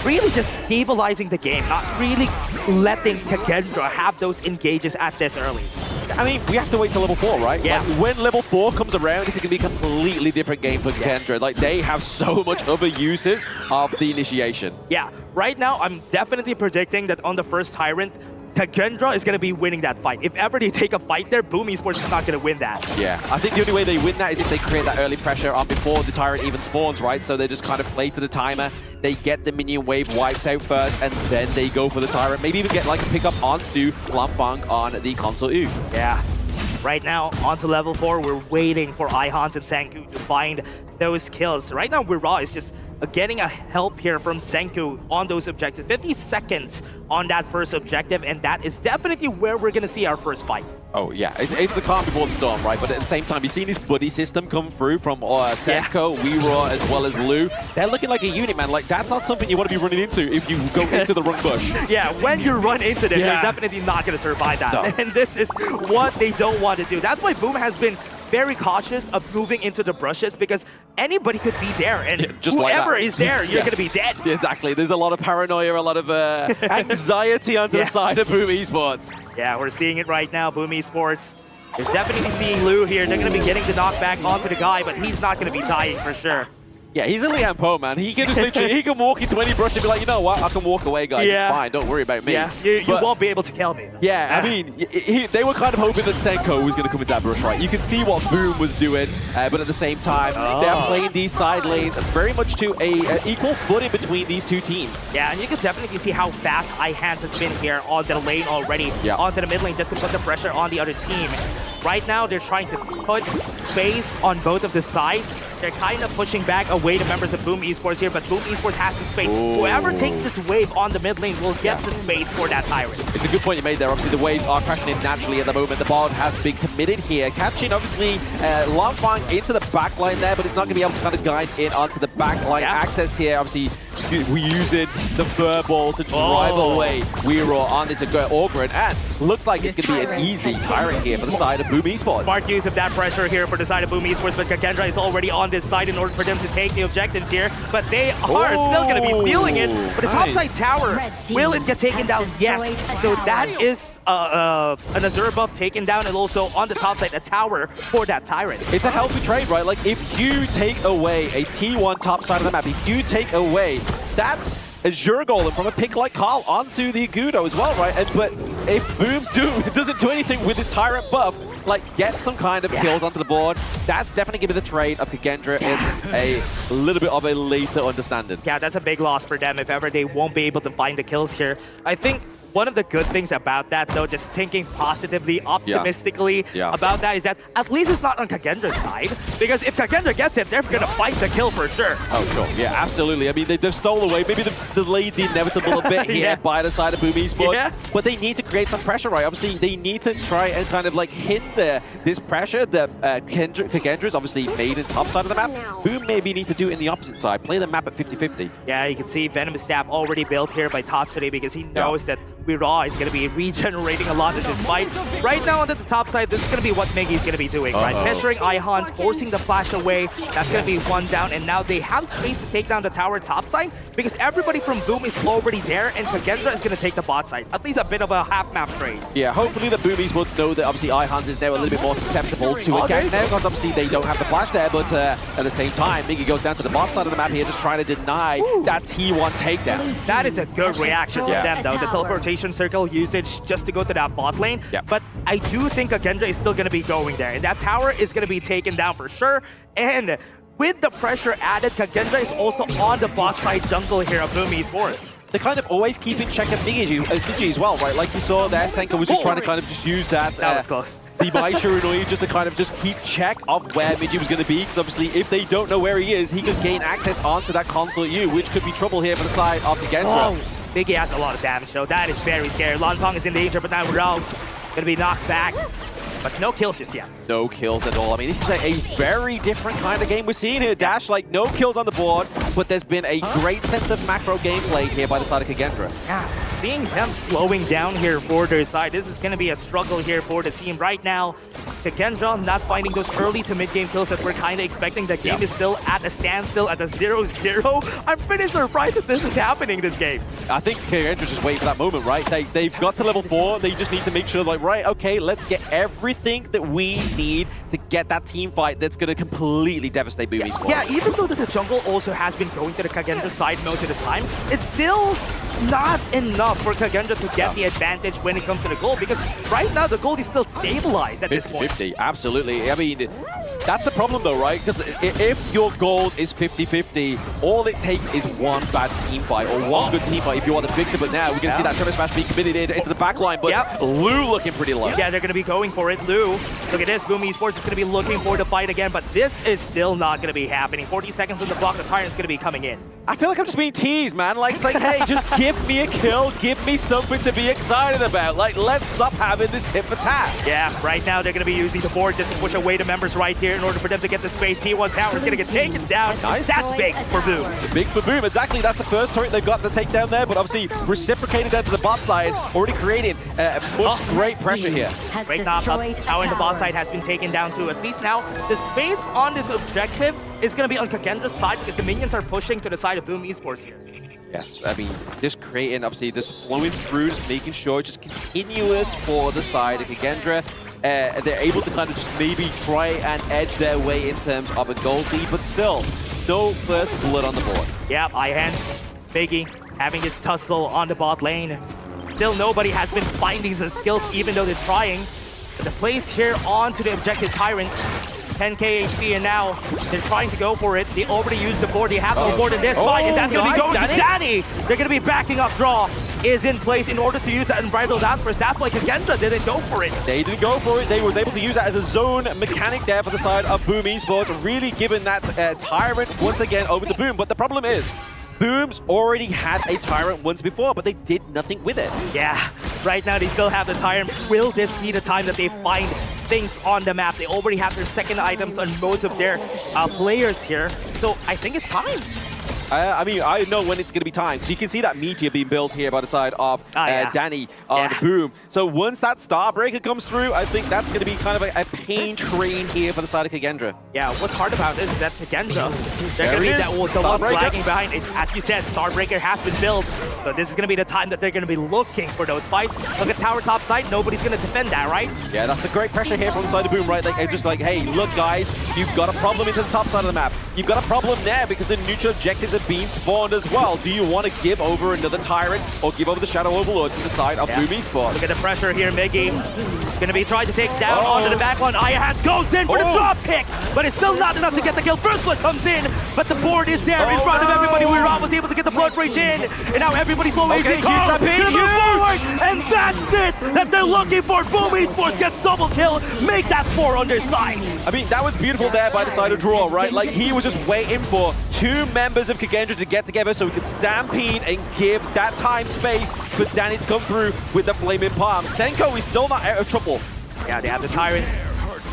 Speaker 11: really just stabilizing the game, not really letting KAGENDRA have those engages at this early.
Speaker 10: I mean, we have to wait till level 4, right?
Speaker 11: Yeah.
Speaker 10: Like, when level 4 comes around, it's going to be a completely different game for KAGENDRA. Like, they have so much other uses of the initiation.
Speaker 11: Yeah, right now, I'm definitely predicting that on the first Tyrant, KAGENDRA is going to be winning that fight. If ever they take a fight there, Boom Esports is not going to win that.
Speaker 10: Yeah, I think the only way they win that is if they create that early pressure on before the Tyrant even spawns, right? So they just kind of play to the timer. They get the minion wave wiped out first, and then they go for the Tyrant. Maybe even get like a pick up onto Lampang on the console U.
Speaker 11: Yeah. Right now, onto level 4, we're waiting for Ihans and Senku to find those kills. Right now, Wira is just getting a help here from Senku on those objectives. 50 seconds on that first objective, and that is definitely where we're going to see our first fight.
Speaker 10: Oh, yeah. It's the calm before the storm, right? But at the same time, you've seen this buddy system come through from Senko, Weeraw, as well as Lu. They're looking like a unit, man. Like, that's not something you want to be running into if you go into the run bush.
Speaker 11: Yeah, when you run into them, you're definitely not going to survive that. No. And this is what they don't want to do. That's why Boom has been very cautious of moving into the brushes, because anybody could be there, and just whoever is there, you're going to be dead.
Speaker 10: Yeah, exactly. There's a lot of paranoia, a lot of anxiety onto the side of Boom Esports.
Speaker 11: Yeah, we're seeing it right now, Boom Esports. They're definitely seeing Lu here. They're going to be getting the knockback onto the guy, but he's not going to be dying for sure.
Speaker 10: Yeah, he's a Lian Po, man. He can just literally, he can walk into any brush and be like, you know what, I can walk away, guys. It's fine, don't worry about me.
Speaker 11: Yeah, you won't be able to kill me.
Speaker 10: Yeah, I mean, they were kind of hoping that Senko was going to come into that brush, right? You can see what Boom was doing, but at the same time, they're playing these side lanes very much to a equal footing between these two teams.
Speaker 11: Yeah, and you can definitely see how fast iHands has been here on the lane already, onto the mid lane just to put the pressure on the other team. Right now, they're trying to put space on both of the sides. They're kind of pushing back away the members of Boom Esports here, but Boom Esports has the space. Whoever takes this wave on the mid lane will get the space for that Tyrant.
Speaker 10: It's a good point you made there. Obviously, the waves are crashing in naturally at the moment. The bard has been committed here. Catching, obviously, Langfang into the back line there, but it's not going to be able to kind of guide in onto the back line access here. Obviously, we're using the Furball to drive away Weeraw on this Ogren, and looks like it's going to be an easy Tyrant here for the side of Boom Esports.
Speaker 11: Smart use of that pressure here for the side of Boom Esports, but KAGENDRA is already on this side in order for them to take the objectives here, but they are still going to be stealing it. But the topside tower, will it get taken down? Yes. So that is an Azure buff taken down, and also on the top side, a tower for that Tyrant.
Speaker 10: It's a healthy trade, right? Like, if you take away a T1 top side of the map, if you take away that Azure Golem from a pick like Carl onto the Agudo as well, right? But if Boom doesn't do anything with this Tyrant buff, like get some kind of kills onto the board, that's definitely going to be the trade of KAGENDRA in a little bit of a later understanding.
Speaker 11: Yeah, that's a big loss for them if ever they won't be able to find the kills here. I think one of the good things about that, though, just thinking positively, optimistically about that, is that at least it's not on KAGENDRA's side. Because if KAGENDRA gets it, they're going to fight the kill for sure.
Speaker 10: Oh, sure. Yeah, absolutely. I mean, they've stolen away. Maybe they've delayed the inevitable a bit here by the side of Boom Esports. But they need to create some pressure, right? Obviously, they need to try and kind of like hinder this pressure that KAGENDRA is obviously made in top side of the map. Boom maybe need to do it in the opposite side. Play the map at 50-50.
Speaker 11: Yeah, you can see Venom Staff already built here by Tots today, because he knows that Weeraw is going to be regenerating a lot in this fight. Right now on the top side, this is going to be what Miggy's going to be doing, right? Pressuring iHands, forcing the flash away. That's going to be one down, and now they have space to take down the tower top side, because everybody from Boom is already there, and KAGENDRA is going to take the bot side. At least a bit of a half map trade.
Speaker 10: Yeah, hopefully the Boom Esports know that obviously iHands is now a little bit more susceptible to a gank now, because obviously they don't have the flash there, but at the same time, Miggy goes down to the bot side of the map here, just trying to deny that T1 takedown.
Speaker 11: That is a good reaction from them, though. The teleportation circle usage just to go to that bot lane. But I do think KAGENDRA is still going to be going there, and that tower is going to be taken down for sure. And with the pressure added, KAGENDRA is also on the bot side jungle here of Boom Esports.
Speaker 10: They're kind of always keeping check at Digi as well, right? Like you saw there, Senko was just trying to kind of just use that.
Speaker 11: That was close.
Speaker 10: The Baisha Inui just to kind of just keep check of where Migi was going to be, because obviously if they don't know where he is, he could gain access onto that console U, which could be trouble here for the side of KAGENDRA.
Speaker 11: Miggy has a lot of damage though, that is very scary. Langfang is in danger, but now Rao gonna be knocked back. But no kills just yet.
Speaker 10: No kills at all. I mean, this is a very different kind of game we're seeing here. Dash, like, no kills on the board, but there's been a great sense of macro gameplay here by the side of KAGENDRA.
Speaker 11: Yeah, seeing them slowing down here for their side, this is going to be a struggle here for the team. Right now, KAGENDRA not finding those early to mid-game kills that we're kind of expecting. The game is still at a standstill, at a 0-0. I'm pretty surprised that this is happening this game.
Speaker 10: I think KAGENDRA just waiting for that moment, right? They've got to level 4. They just need to make sure, like, right, okay, let's get everything that we need to get that team fight that's going to completely devastate Boom Esports.
Speaker 11: Yeah, even though the jungle also has been going to the KAGENDRA side most of the time, it's still not enough for KAGENDRA to get the advantage when it comes to the gold, because right now the gold is still stabilized at this point.
Speaker 10: 50, absolutely. I mean, That's the problem though, right? Because if your goal is 50-50, all it takes is one bad team fight or one good team fight if you want the victor. But now we can see that Tremor Smash being committed into the back line, but Lou looking pretty low.
Speaker 11: Yeah, they're going to be going for it. Lou, look at this. Boom Esports is going to be looking for the fight again, but this is still not going to be happening. 40 seconds on the clock, the Tyrant's going to be coming in.
Speaker 10: I feel like I'm just being teased, man. Like, it's like, hey, just give me a kill, give me something to be excited about. Like, let's stop having this tit for tat.
Speaker 11: Yeah, right now they're going to be using the board just to push away the members right here in order for them to get the space. T1 Tower is going to get taken down.
Speaker 10: Nice.
Speaker 11: That's big for Boom.
Speaker 10: Big for Boom, exactly. That's the first turret they've got to take down there, but obviously reciprocated down to the bot side, already creating much great pressure here.
Speaker 11: Great top up. Now in the bot side has been taken down to at least now. The space on this objective is going to be on KAGENDRA's side because the minions are pushing to the side of Boom Esports here.
Speaker 10: Yes, I mean, just creating, obviously, just flowing through, just making sure it's just continuous for the side of KAGENDRA. They're able to kind of just maybe try and edge their way in terms of a gold lead, but still, no first blood on the board.
Speaker 11: Yeah, Hands, Biggie having his tussle on the bot lane. Still nobody has been finding the skills even though they're trying. The place here onto the objective Tyrant. 10k HP and now they're trying to go for it. They already used the board. They have no board in this fight, and that's going to be going to Danny. They're going to be backing up. Draw is in place in order to use that Unbridled Outburst. That's why KAGENDRA didn't go for it.
Speaker 10: They didn't go for it. They was able to use that as a zone mechanic there for the side of Boom Esports, really giving that Tyrant once again over to Boom. But the problem is, Boom's already had a Tyrant once before, but they did nothing with it.
Speaker 11: Yeah, right now they still have the Tyrant. Will this be the time that they find things on the map? They already have their second items on most of their players here. So I think it's time.
Speaker 10: I mean, I know when it's going to be time. So you can see that meteor being built here by the side of Danny on Boom. So once that Starbreaker comes through, I think that's going to be kind of a pain train here for the side of KAGENDRA.
Speaker 11: Yeah, what's hard about this is that KAGENDRA, they're going to be the ones lagging behind. As you said, Starbreaker has been built. So this is going to be the time that they're going to be looking for those fights. Look at tower top side. Nobody's going to defend that, right?
Speaker 10: Yeah, that's a great pressure here from the side of Boom, right? Like, just like, hey, look, guys, you've got a problem into the top side of the map. You've got a problem there because the neutral objectives are being spawned as well. Do you want to give over another Tyrant or give over the Shadow Overlord to the side of Boom Esports?
Speaker 11: Look at the pressure here, Miggy. Going to be trying to take down onto the back one. Hands goes in for the drop pick, but it's still not enough to get the kill. First blood comes in, but the board is there in front of everybody. We're was able to get the blood rage in, and now everybody's low HP. And that's it that they're looking for. Boom Esports gets double kill, make that 4 on their side.
Speaker 10: I mean, that was beautiful there by the side of Draw, right? Like, he was just waiting for two members of KAGENDRA to get together so he could stampede and give that time space for Danny to come through with the Flaming Palm. Senko is still not out of trouble.
Speaker 11: Yeah, they have the Tyrant.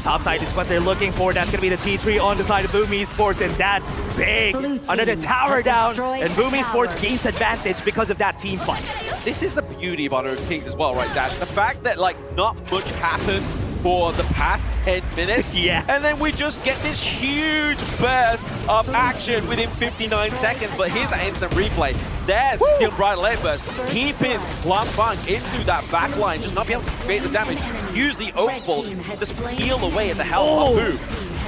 Speaker 11: Top side is what they're looking for. That's going to be the T3 on the side of Boom Esports, and that's big. Under the tower down, and Boom Esports gains advantage because of that team fight.
Speaker 10: This is the beauty of Honor of Kings as well, right, Dash? The fact that, like, not much happened for the past 10 minutes.
Speaker 11: Yeah.
Speaker 10: And then we just get this huge burst of action within 59 seconds. But here's the instant replay. There's the Unbridled Outburst, keeping Funk into that back line, just not be able to create the damage. Use the Oak Bolt to just peel away at the health of Boom.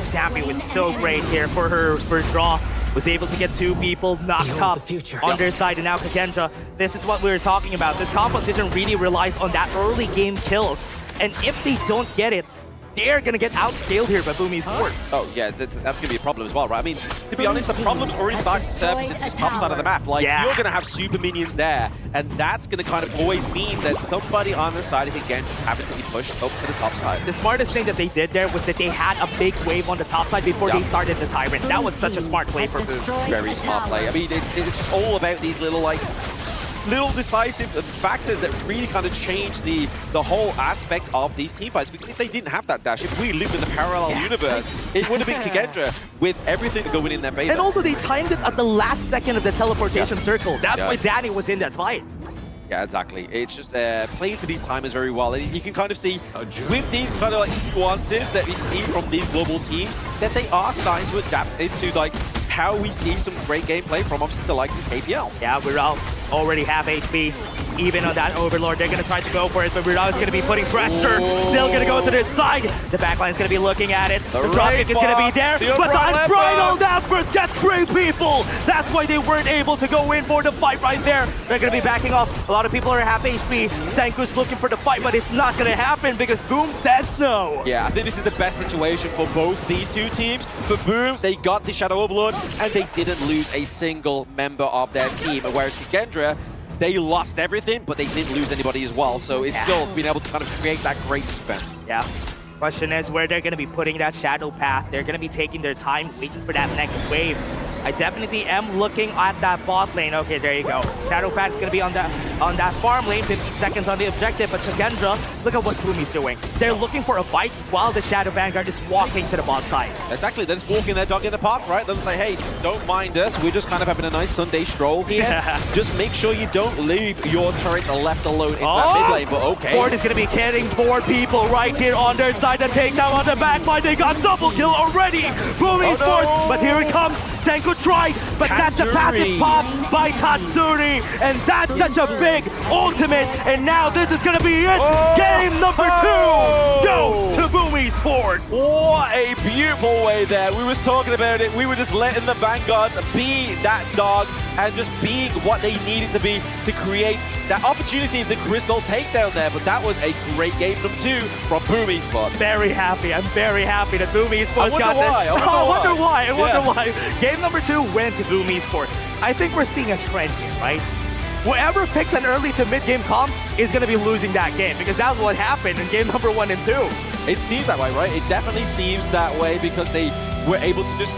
Speaker 11: Zappy was so great here for her first draw. Was able to get two people knocked up on their side, and now KAGENDRA. This is what we were talking about. This composition really relies on that early game kills. And if they don't get it, they're going to get outscaled here by Boom Esports.
Speaker 10: Oh, yeah, that's going to be a problem as well, right? I mean, to be honest, the problem's already starting to surface into this top side of the map. Like, you're going to have super minions there, and that's going to kind of always mean that somebody on the side of KAGENDRA having to be pushed up to the top side.
Speaker 11: The smartest thing that they did there was that they had a big wave on the top side before they started the Tyrant. That was such a smart play for Boom.
Speaker 10: Very smart play. I mean, it's all about these little, like, little decisive factors that really kind of change the whole aspect of these teamfights. Because if they didn't have that dash, if we lived in a parallel universe, it would have been KAGENDRA with everything going in their favor.
Speaker 11: And also they timed it at the last second of the teleportation circle. That's why Danny was in that fight.
Speaker 10: Yeah, exactly. It's just playing to these timers very well. And you can kind of see with these kind of like nuances that we see from these global teams that they are starting to adapt into like how we see some great gameplay from obviously the likes of KPL.
Speaker 11: Yeah, we're out. already half HP. Even on that Overlord, they're going to try to go for it, but Rudolph is going to be putting pressure. Still going to go to this side. The backline is going to be looking at it. The dropkick is going to be there, but the Unbridled Outburst gets 3 people. That's why they weren't able to go in for the fight right there. They're going to be backing off. A lot of people are half HP. Senku's looking for the fight, but it's not going to happen because Boom says no.
Speaker 10: Yeah, I think this is the best situation for both these two teams. For Boom, they got the Shadow Overlord, and they didn't lose a single member of their team. Whereas KAGENDRA, they lost everything, but they didn't lose anybody as well. So it's still been able to kind of create that great defense.
Speaker 11: Yeah. Question is where they're going to be putting that Shadow Path. They're going to be taking their time, waiting for that next wave. I definitely am looking at that bot lane. Okay, there you go. Shadow Path is going to be on that farm lane. 50 seconds on the objective, but KAGENDRA, look at what Boomy's doing. They're looking for a fight while the Shadow Vanguard is walking to the bot side.
Speaker 10: Exactly. They're just walking their dog in the park, right? They're like, hey, don't mind us. We're just kind of having a nice Sunday stroll here. Just make sure you don't leave your turret left alone in that mid lane, but okay.
Speaker 11: Ford is going to be killing 4 people right here on their side. The takedown on the back line. They got double kill already. Boom Esports, but here it comes. Senku tried, but that's a passive pop by Tatsuri, and that's such a big ultimate, and now this is gonna be it. Game number 2 goes to Boom Esports.
Speaker 10: What a beautiful way there. We was talking about it. We were just letting the Vanguards be that dog and just being what they needed to be to create that opportunity of the Crystal takedown there. But that was a great game number 2 from Boom Esports.
Speaker 11: Very happy. I'm very happy that Boom Esports got
Speaker 10: why.
Speaker 11: I wonder why. Game number 2 went to Boom Esports. I think we're seeing a trend here, right? Whoever picks an early to mid-game comp is going to be losing that game, because that's what happened in game number 1 and 2.
Speaker 10: It seems that way, right? It definitely seems that way because they were able to just,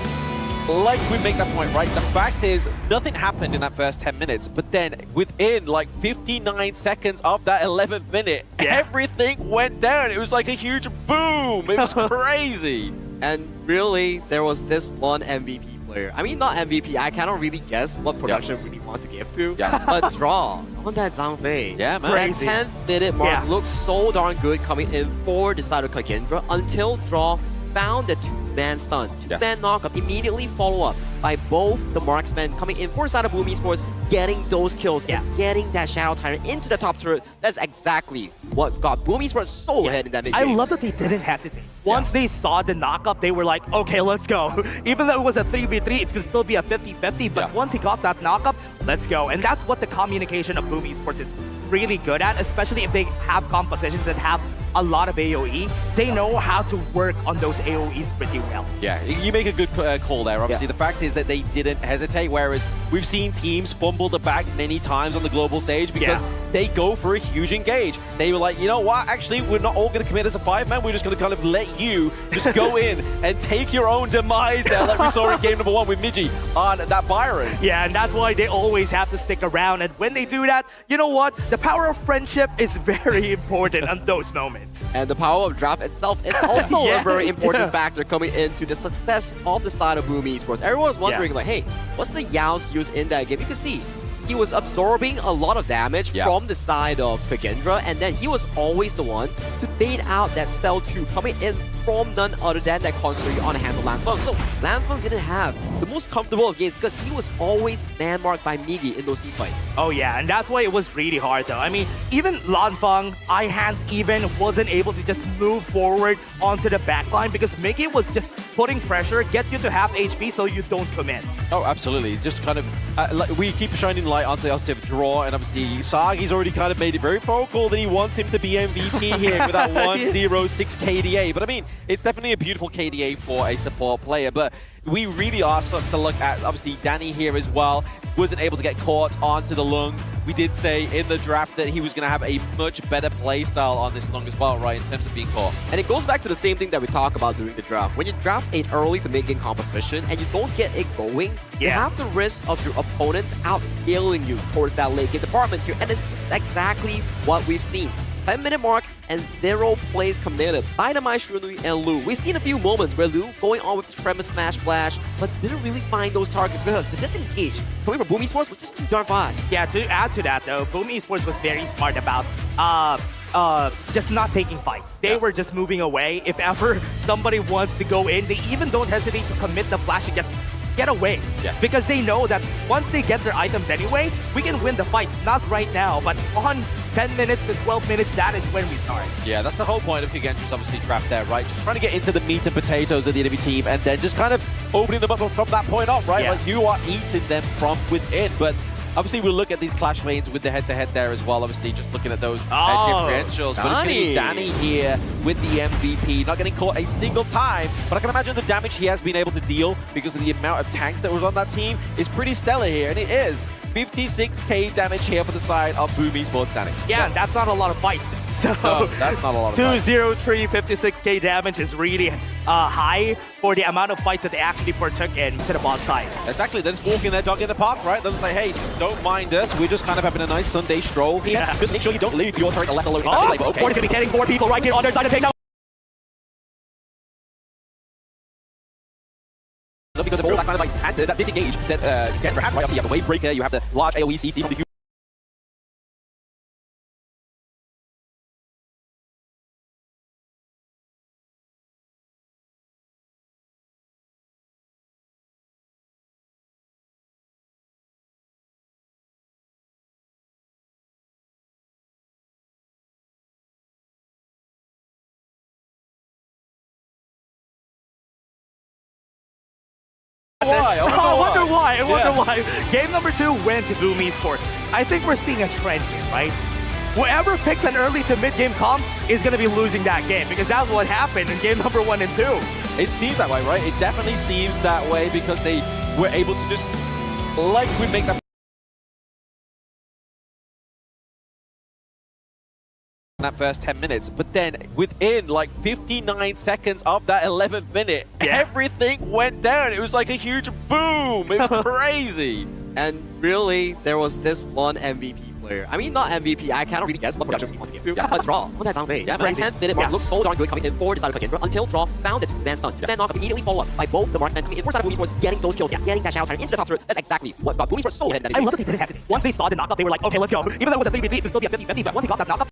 Speaker 10: like we make that point, right? The fact is, nothing happened in that first 10 minutes, but then within like 59 seconds of that 11th minute, everything went down. It was like a huge boom. It was crazy.
Speaker 12: And really, there was this one MVP player. I mean, not MVP. I cannot really guess what production really wants to give to. But Draw on that Zhangfei.
Speaker 10: Yeah, man.
Speaker 12: That 10th minute mark looks so darn good coming in for the side of KAGENDRA until Draw found the 2-man stun. 2-man knockup immediately follow up by both the marksmen coming in for the side of Boom Esports, getting those kills and getting that Shadow Tyrant into the top turret. That's exactly what got Boom Esports so ahead in that mid game.
Speaker 11: I love that they didn't hesitate. Once they saw the knockup, they were like, okay, let's go. Even though it was a 3v3, it could still be a 50-50, but once he got that knockup, let's go. And that's what the communication of Boom Esports is really good at, especially if they have compositions that have a lot of AoE. They know how to work on those AoEs pretty well.
Speaker 10: Yeah, you make a good call there. Obviously, the fact is that they didn't hesitate, whereas we've seen teams fumble the bag many times on the global stage because they go for a huge engage. They were like, you know what, actually, we're not all going to commit as a 5-man. We're just going to kind of let you just go in and take your own demise there, like we saw in game number 1 with Miji on that Byron.
Speaker 11: Yeah, and that's why they always have to stick around. And when they do that, you know what? The power of friendship is very important on those moments.
Speaker 12: And the power of draft itself is also a very important factor coming into the success of the side of Boom Esports. Everyone's wondering, like, hey, what's the Yao's use in that game? You can see he was absorbing a lot of damage from the side of KAGENDRA, and then he was always the one to bait out that spell 2 coming in from none other than that construct on the hands of Lanfeng. So Lanfeng didn't have the most comfortable of games because he was always man-marked by Migi in those team fights.
Speaker 11: Oh yeah, and that's why it was really hard though. I mean, even Lanfeng, iHands even wasn't able to just move forward onto the backline because Migi was just putting pressure, get you to half HP so you don't commit.
Speaker 10: Oh, absolutely. Just kind of, like, we keep shining light onto the obviously Draw, and obviously Sagi's already kind of made it very vocal that he wants him to be MVP here with that 106 KDA. But I mean, it's definitely a beautiful KDA for a support player, but we really are starting to look at, obviously, Danny here as well. Wasn't able to get caught onto the Lung. We did say in the draft that he was going to have a much better playstyle on this Lung as well, right, in terms of being caught.
Speaker 12: And it goes back to the same thing that we talk about during the draft. When you draft an early to mid-game composition and you don't get it going, you have the risk of your opponents outscaling you towards that late-game department here, and it's exactly what we've seen. 10-minute mark and 0 plays committed by the Maestro and Lu. We've seen a few moments where Lu going on with the Tremor Smash Flash, but didn't really find those targets because the disengage coming from Boom Esports was just too darn fast.
Speaker 11: Yeah, to add to that though, Boom Esports was very smart about just not taking fights. They were just moving away. If ever somebody wants to go in, they even don't hesitate to commit the flash against
Speaker 13: get away. Because they know that once they get their items anyway, we can win the fights. Not right now, but on 10 minutes to 12 minutes, that is when we start.
Speaker 10: Yeah, that's the whole point of KAGENDRA's obviously trapped there, right? Just trying to get into the meat and potatoes of the enemy team and then just kind of opening them up from that point on, right? Like you are eating them from within. But obviously, we'll look at these clash lanes with the head-to-head there as well. Obviously, just looking at those differentials. But it's going to be Danny here with the MVP, not getting caught a single time. But I can imagine the damage he has been able to deal because of the amount of tanks that was on that team is pretty stellar here. And it is 56k damage here for the side of Boom Esports, Danny.
Speaker 13: Yeah, that's not a lot of fights. So
Speaker 10: no, that's not a lot of
Speaker 13: 203, 56k damage is really high for the amount of fights that they actually partook in to the bot side.
Speaker 10: Exactly, they're just walking their dog in the park, right? They're just like, hey, don't mind us. We're just kind of having a nice Sunday stroll here. Just make sure you don't leave your turret left alone.
Speaker 13: Okay. Forty's going to be getting 4 people right here on their side of takedown.
Speaker 10: Because of all that kind of like that disengage that KAGENDRA has, right? Obviously, you have the wave breaker, you have the large AoE CC from the
Speaker 13: I wonder why. Game number 2 went to Boom Esports. I think we're seeing a trend here, right? Whoever picks an early to mid-game comp is going to be losing that game because that's what happened in game number 1 and 2.
Speaker 10: It seems that way, right? It definitely seems that way because they were able to just, like we make that first 10 minutes, but then within like 59 seconds of that 11th minute, everything went down. It was like a huge boom. It was crazy.
Speaker 12: And really, there was this one MVP player. I mean, not MVP. I cannot really guess what production he wants to give to. A draw on that sound fade. The 10-minute mark looks so darn good coming in for the side of KAGENDRA until draw found it. Man stun. Man knock immediately followed up by both the marksmen coming in for side of Boom Esports, getting those kills, getting that shout into the top turret. That's exactly what got Boom Esports so ahead.
Speaker 13: I love that they didn't hesitate. Once they saw the knockup, they were like, okay, let's go. Even though it was a 3v3, it would still be a 50-50, but once he got that knockup,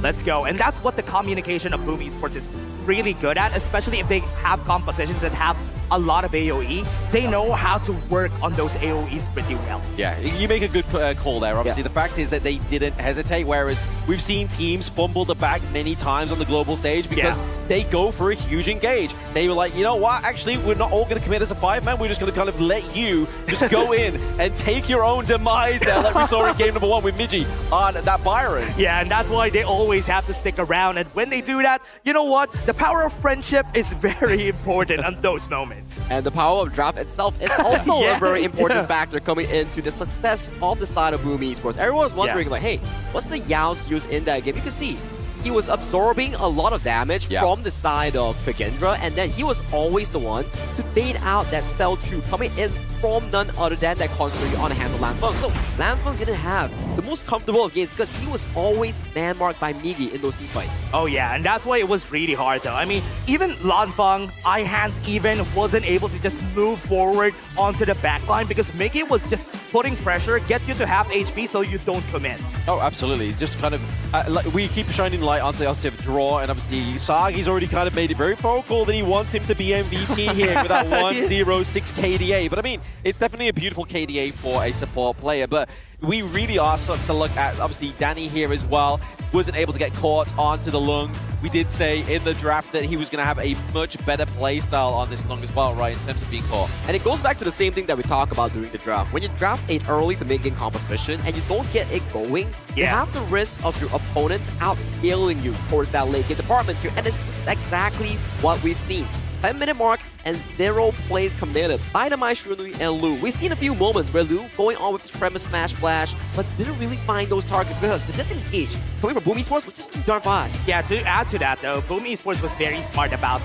Speaker 13: let's go. And that's what the communication of Boom Esports is really good at, especially if they have compositions that have a lot of AoE. They know how to work on those AoEs pretty well.
Speaker 10: Yeah, you make a good call there. Obviously, the fact is that they didn't hesitate, whereas we've seen teams fumble the bag many times on the global stage because they go for a huge engage. They were like, you know what, actually, we're not all going to commit as a 5-man. We're just going to kind of let you just go in and take your own demise there, like we saw in game number 1 with Miji on that Byron.
Speaker 13: Yeah, and that's why they always have to stick around. And when they do that, you know what? The power of friendship is very important on those moments.
Speaker 12: And the power of draft itself is also a very important factor coming into the success of the side of Boom Esports. Everyone's wondering, like, hey, what's the Yao's use in that game? You can see he was absorbing a lot of damage from the side of KAGENDRA, and then he was always the one to bait out that spell 2 coming in from none other than that construct on the hands of Lanfeng. So Lanfeng didn't have the most comfortable of games because he was always man-marked by Migi in those team fights.
Speaker 13: Oh yeah, and that's why it was really hard though. I mean, even Lanfeng, hands even, wasn't able to just move forward onto the backline because Migi was just putting pressure, get you to half HP so you don't commit.
Speaker 10: Oh, absolutely. Just kind of, like we keep shining light onto the obviously draw, and obviously Sagi's already kind of made it very vocal that he wants him to be MVP here with that 106 KDA. But I mean, it's definitely a beautiful KDA for a support player, but we really are starting to look at, obviously, Danny here as well. Wasn't able to get caught onto the Lung. We did say in the draft that he was going to have a much better playstyle on this Lung as well, right, in terms of being caught.
Speaker 12: And it goes back to the same thing that we talk about during the draft. When you draft an early to mid-game composition and you don't get it going, you have the risk of your opponents outscaling you towards that late-game department, and it's exactly what we've seen. 10-minute mark and 0 plays committed by the Maestro Nui and Lu. We've seen a few moments where Lu going on with his premise smash flash, but didn't really find those targets because the disengage coming from Boom Esports was just too darn fast.
Speaker 13: Yeah, to add to that though, Boom Esports was very smart about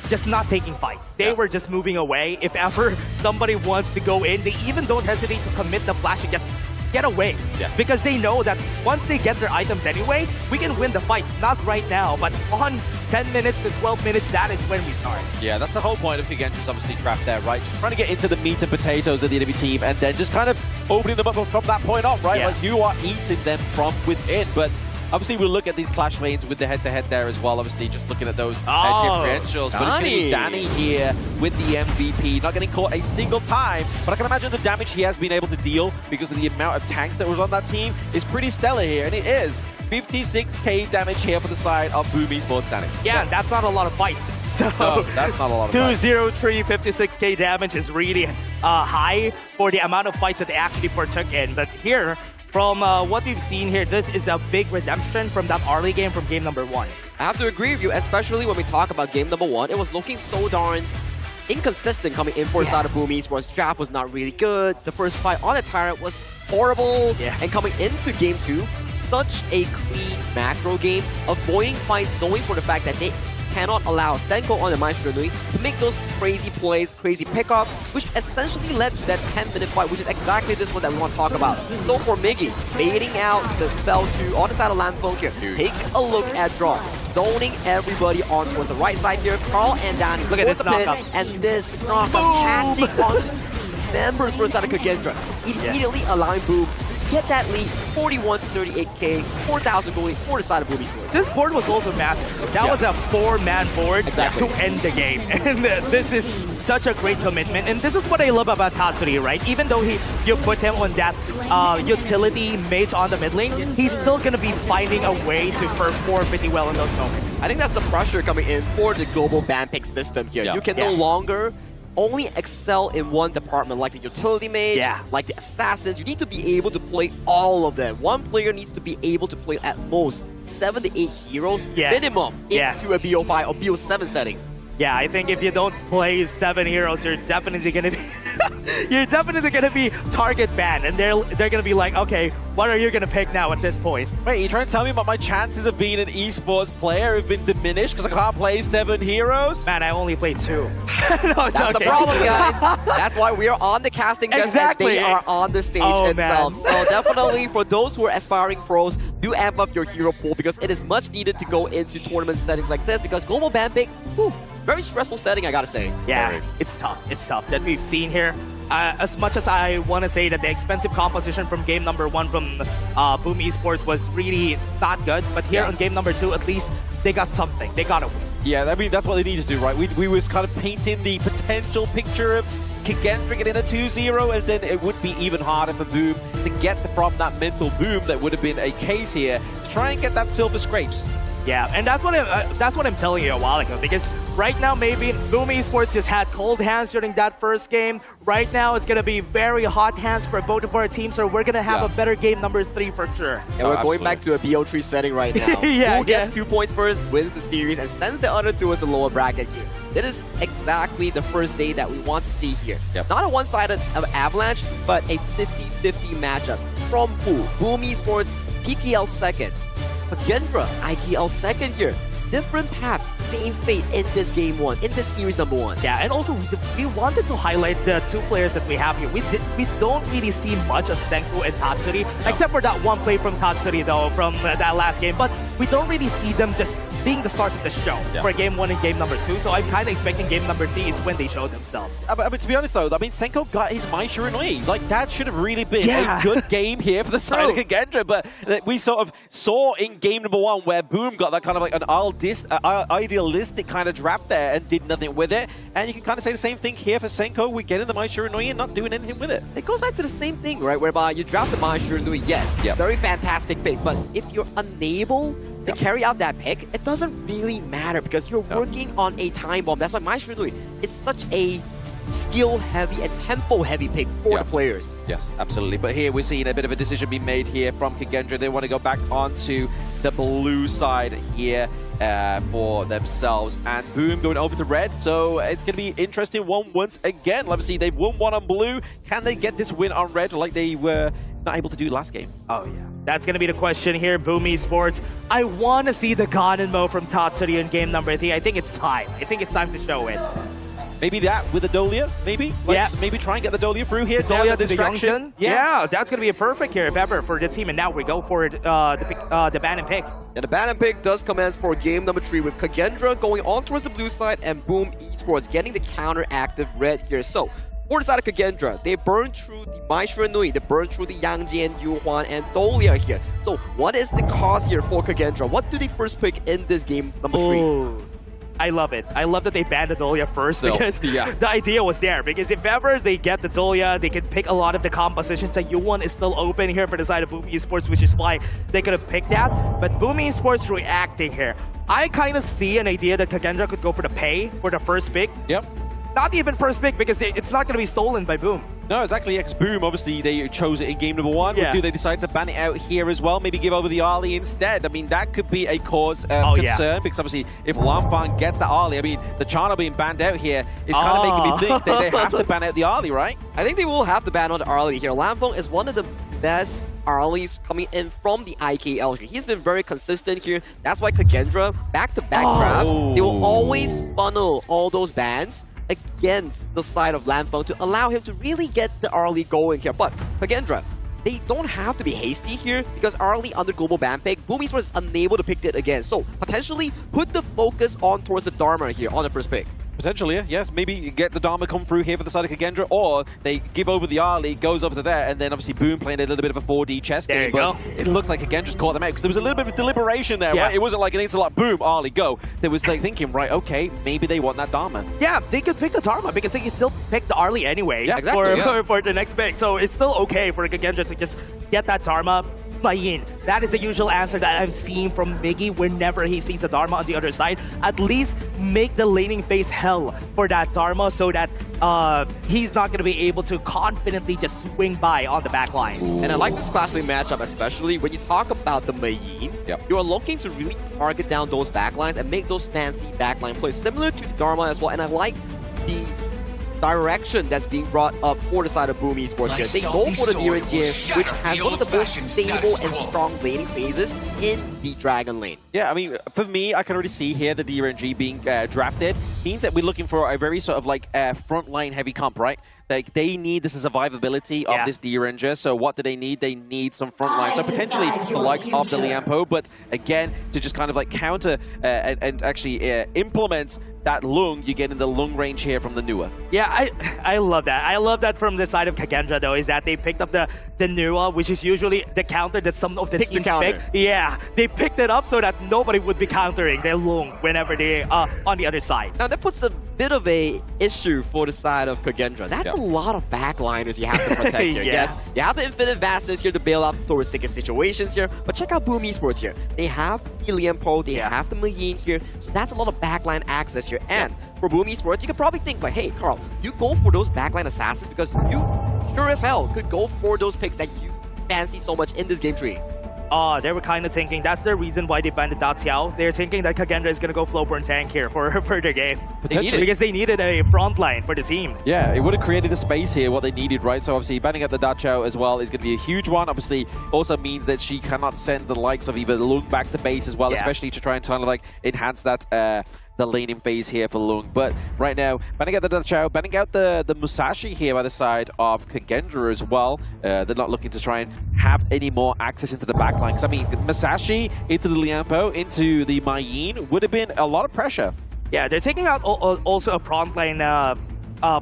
Speaker 13: just not taking fights. They were just moving away. If ever somebody wants to go in, they even don't hesitate to commit the flash and just get away. Because they know that once they get their items anyway, we can win the fights. Not right now, but on 10 minutes to 12 minutes, that is when we start.
Speaker 10: Yeah, that's the whole point of KAGENDRA's obviously trapped there, right? Just trying to get into the meat and potatoes of the enemy team and then just kind of opening them up from that point on, right? Like you are eating them from within. But Obviously, we'll look at these clash lanes with the head-to-head there as well. Obviously, just looking at those differentials. But it's going to be Danny here with the MVP, not getting caught a single time. But I can imagine the damage he has been able to deal because of the amount of tanks that was on that team is pretty stellar here. And it is 56k damage here for the side of Boom Esports, Danny.
Speaker 13: Yeah, that's not a lot of fights. So
Speaker 10: no, that's not a lot of
Speaker 13: 203, 56k damage is really high for the amount of fights that they actually partook in. But here, from what we've seen here, this is a big redemption from that early game from game number 1.
Speaker 12: I have to agree with you, especially when we talk about game number 1. It was looking so darn inconsistent coming in for the side of Boom Esports. Draft was not really good. The first fight on the Tyrant was horrible. And coming into game 2, such a clean macro game, avoiding fights, knowing for the fact that they cannot allow Senko on the Maestro Nui to make those crazy plays, crazy pickups, which essentially led to that 10-minute fight, which is exactly this one that we want to talk about. So for Miggy, baiting out the spell 2 on the side of Landfall here, take a look at draw. Zoning everybody on towards the right side here. Carl and Danny
Speaker 13: look at this knockup.
Speaker 12: And this knockup catching on members for the side of KAGENDRA. Immediately allowing Boom get that lead, 41 to 38k, 4,000 gold for the side of Boom Esports.
Speaker 13: This board was also massive. That was a 4-man board to end the game. And this is such a great commitment. And this is what I love about Tatsuri, right? Even though you put him on that utility mage on the mid lane, he's still going to be finding a way to perform pretty well in those moments.
Speaker 12: I think that's the pressure coming in for the global ban pick system here. You can no longer only excel in one department, like the utility mage, like the assassins. You need to be able to play all of them. One player needs to be able to play at most 7 to 8 heroes minimum into a BO5 or BO7 setting.
Speaker 13: Yeah, I think if you don't play 7 heroes, you're definitely gonna be target banned, and they're gonna be like, okay, what are you gonna pick now at this point?
Speaker 10: Wait, you trying to tell me about my chances of being an esports player have been diminished because I can't play 7 heroes?
Speaker 13: Man, I only play 2. No,
Speaker 12: that's the problem, guys. That's why we are on the casting desk and they are on the stage itself. So definitely for those who are aspiring pros, do amp up your hero pool because it is much needed to go into tournament settings like this because global ban pick, very stressful setting, I gotta say.
Speaker 13: Yeah, it's tough. It's tough that we've seen here. As much as I want to say that the expensive composition from game number 1 from Boom Esports was really not good, but here on game number 2, at least they got something. They got a win.
Speaker 10: Yeah, I mean, that's what they need to do, right? We was kind of painting the potential picture of KAGENDRA getting a 2-0, and then it would be even harder for Boom to get from that mental boom that would have been a case here to try and get that silver scrapes.
Speaker 13: Yeah, and that's what I'm telling you a while ago, because right now maybe Boom Esports just had cold hands during that first game. Right now it's going to be very hot hands for both of our teams, so we're going to have a better game number 3 for sure.
Speaker 12: And we're going back to a BO3 setting right now. Who gets 2 points first wins the series and sends the other towards the lower bracket here. That is exactly the first day that we want to see here. Not a one-sided Avalanche, but a 50-50 matchup from who? Boom Esports, PKL second. KAGENDRA, IPL second here. Different paths, same fate in this game 1, in this series number 1.
Speaker 13: Yeah, and also we wanted to highlight the 2 players that we have here. We don't really see much of Senko and Tatsuri, except for that one play from Tatsuri though, from that last game. But we don't really see them just being the stars of the show for game 1 and game number 2. So I'm kind of expecting game number 3 is when they show themselves.
Speaker 10: But to be honest though, I mean, Senko got his Mai Shiranui. Like, that should have really been a good game here for the side of KAGENDRA. But we sort of saw in game number 1 where Boom got that kind of like an idealistic kind of draft there and did nothing with it. And you can kind of say the same thing here for Senko. We're getting the Mai Shiranui and not doing anything with it.
Speaker 12: It goes back to the same thing, right? Whereby you draft the Mai Shiranui, yes, very fantastic pick. But if you're unable to carry out that pick, it doesn't really matter because you're working on a time bomb. That's why Mai Shiranui is such a skill-heavy and tempo-heavy pick for the players.
Speaker 10: Yes, absolutely. But here we're seeing a bit of a decision being made here from KAGENDRA. They want to go back onto the blue side here for themselves. And Boom going over to red. So it's going to be interesting one once again. Let's see, they've won 1 on blue. Can they get this win on red like they were not able to do last game?
Speaker 13: Oh, yeah. That's going to be the question here, Boom Esports. I want to see the Ganenmo from Tatsuri in game number 3. I think it's time. I think it's time to show it.
Speaker 10: Maybe that with the Dolia, maybe? Maybe try and get the Dolia through here.
Speaker 13: Dolia to the Yongchen. Yeah, that's going to be a perfect here, if ever, for the team. And now we go for the ban and pick.
Speaker 12: And the ban and pick does commence for game number 3 with KAGENDRA going on towards the blue side and Boom Esports getting the counter active red here. So, for the side of KAGENDRA, they burned through the Maestro Nui, they burned through the Yangjie, Yuhuan, and Dolia here. So what is the cause here for KAGENDRA? What do they first pick in this game number 3?
Speaker 13: I love it. I love that they banned the Dolia first because
Speaker 10: yeah.
Speaker 13: the idea was there. Because if ever they get the Dolia, they can pick a lot of the compositions that Yuan is still open here for the side of Boom Esports, which is why they could have picked that. But Boom Esports reacting here. I kind of see an idea that KAGENDRA could go for the pay for the first pick.
Speaker 10: Yep.
Speaker 13: Not even first pick because it's not going to be stolen by Boom.
Speaker 10: No, exactly. Boom, obviously, they chose it in game number 1.
Speaker 13: Yeah.
Speaker 10: Do they decide to ban it out here as well? Maybe give over the Arlie instead? I mean, that could be a cause of concern because obviously, if Lamfang gets the Arlie, I mean, the Chana being banned out here is kind of making me think that they have to ban out the Arlie, right?
Speaker 12: I think they will have to ban on the Arlie here. Lamfang is one of the best Arlies coming in from the IKL. He's been very consistent here. That's why KAGENDRA, back-to-back drafts, they will always funnel all those bans against the side of Lamfang to allow him to really get the Arlie going here. But KAGENDRA, they don't have to be hasty here because Arlie under global ban pick, Boom Esports is unable to pick it again. So potentially put the focus on towards the Dharma here on the first pick.
Speaker 10: Potentially, yes. Maybe get the Dharma come through here for the side of KAGENDRA, or they give over the Arlie, goes over to there, and then obviously Boom playing a little bit of a 4D chess game. But it looks like KAGENDRA's caught them out because there was a little bit of deliberation there, right? It wasn't like an instant like, boom, Arlie, go. They was like thinking, right, okay, maybe they want that Dharma.
Speaker 13: Yeah, they could pick the Dharma because they can still pick the Arlie anyway for the next pick. So it's still okay for KAGENDRA to just get that Dharma. Mayin. That is the usual answer that I'm seeing from Miggy whenever he sees the Dharma on the other side. At least make the laning phase hell for that Dharma so that he's not going to be able to confidently just swing by on the back line.
Speaker 12: And I like this classmate matchup, especially when you talk about the Mayin. You are looking to really target down those backlines and make those fancy backline plays, similar to the Dharma as well. And I like the direction that's being brought up for the side of Boom Esports here. They go for the DRNG, which has one of the most stable and strong laning phases in the Dragon lane.
Speaker 10: Yeah, I mean, for me, I can already see here the DRNG being drafted. Means that we're looking for a very sort of like frontline heavy comp, right? Like they need the survivability of this DRNG. So what do they need? They need some frontline. So potentially the likes of the Liampo, but again, to just kind of like counter and actually implement that Lung, you get in the Lung range here from the Nua.
Speaker 13: Yeah, I love that. I love that from the side of KAGENDRA though, is that they picked up the Nua, which is usually the counter that some of the teams pick. Yeah, they picked it up so that nobody would be countering their Lung whenever they are on the other side.
Speaker 12: Now that puts a bit of a issue for the side of KAGENDRA. That's a lot of backliners you have to protect here. Yes, you have the infinite vastness here to bail out towards sticky situations here, but check out Boom Esports here. They have the Liampo, they have the Mayin here, so that's a lot of backline access here. And for Boom Esports, you could probably think like, hey, Carl, you go for those backline assassins because you sure as hell could go for those picks that you fancy so much in this game tree.
Speaker 13: They were kind of thinking that's the reason why they banned the Da Xiao. They're thinking that KAGENDRA is going to go Flowburn tank here for their game. Because they needed a front line for the team.
Speaker 10: Yeah, it would have created the space here, what they needed, right? So obviously banning up the Da Xiao as well is going to be a huge one. Obviously, also means that she cannot send the likes of either Lung back to base as well, especially to try and kind of like enhance that the laning phase here for Lung. But right now, banning out the Da Xiao, banning out the Musashi here by the side of KAGENDRA as well. They're not looking to try and have any more access into the backline. Because I mean, Musashi into the Liampo, into the Mayin would have been a lot of pressure.
Speaker 13: Yeah, they're taking out also a front line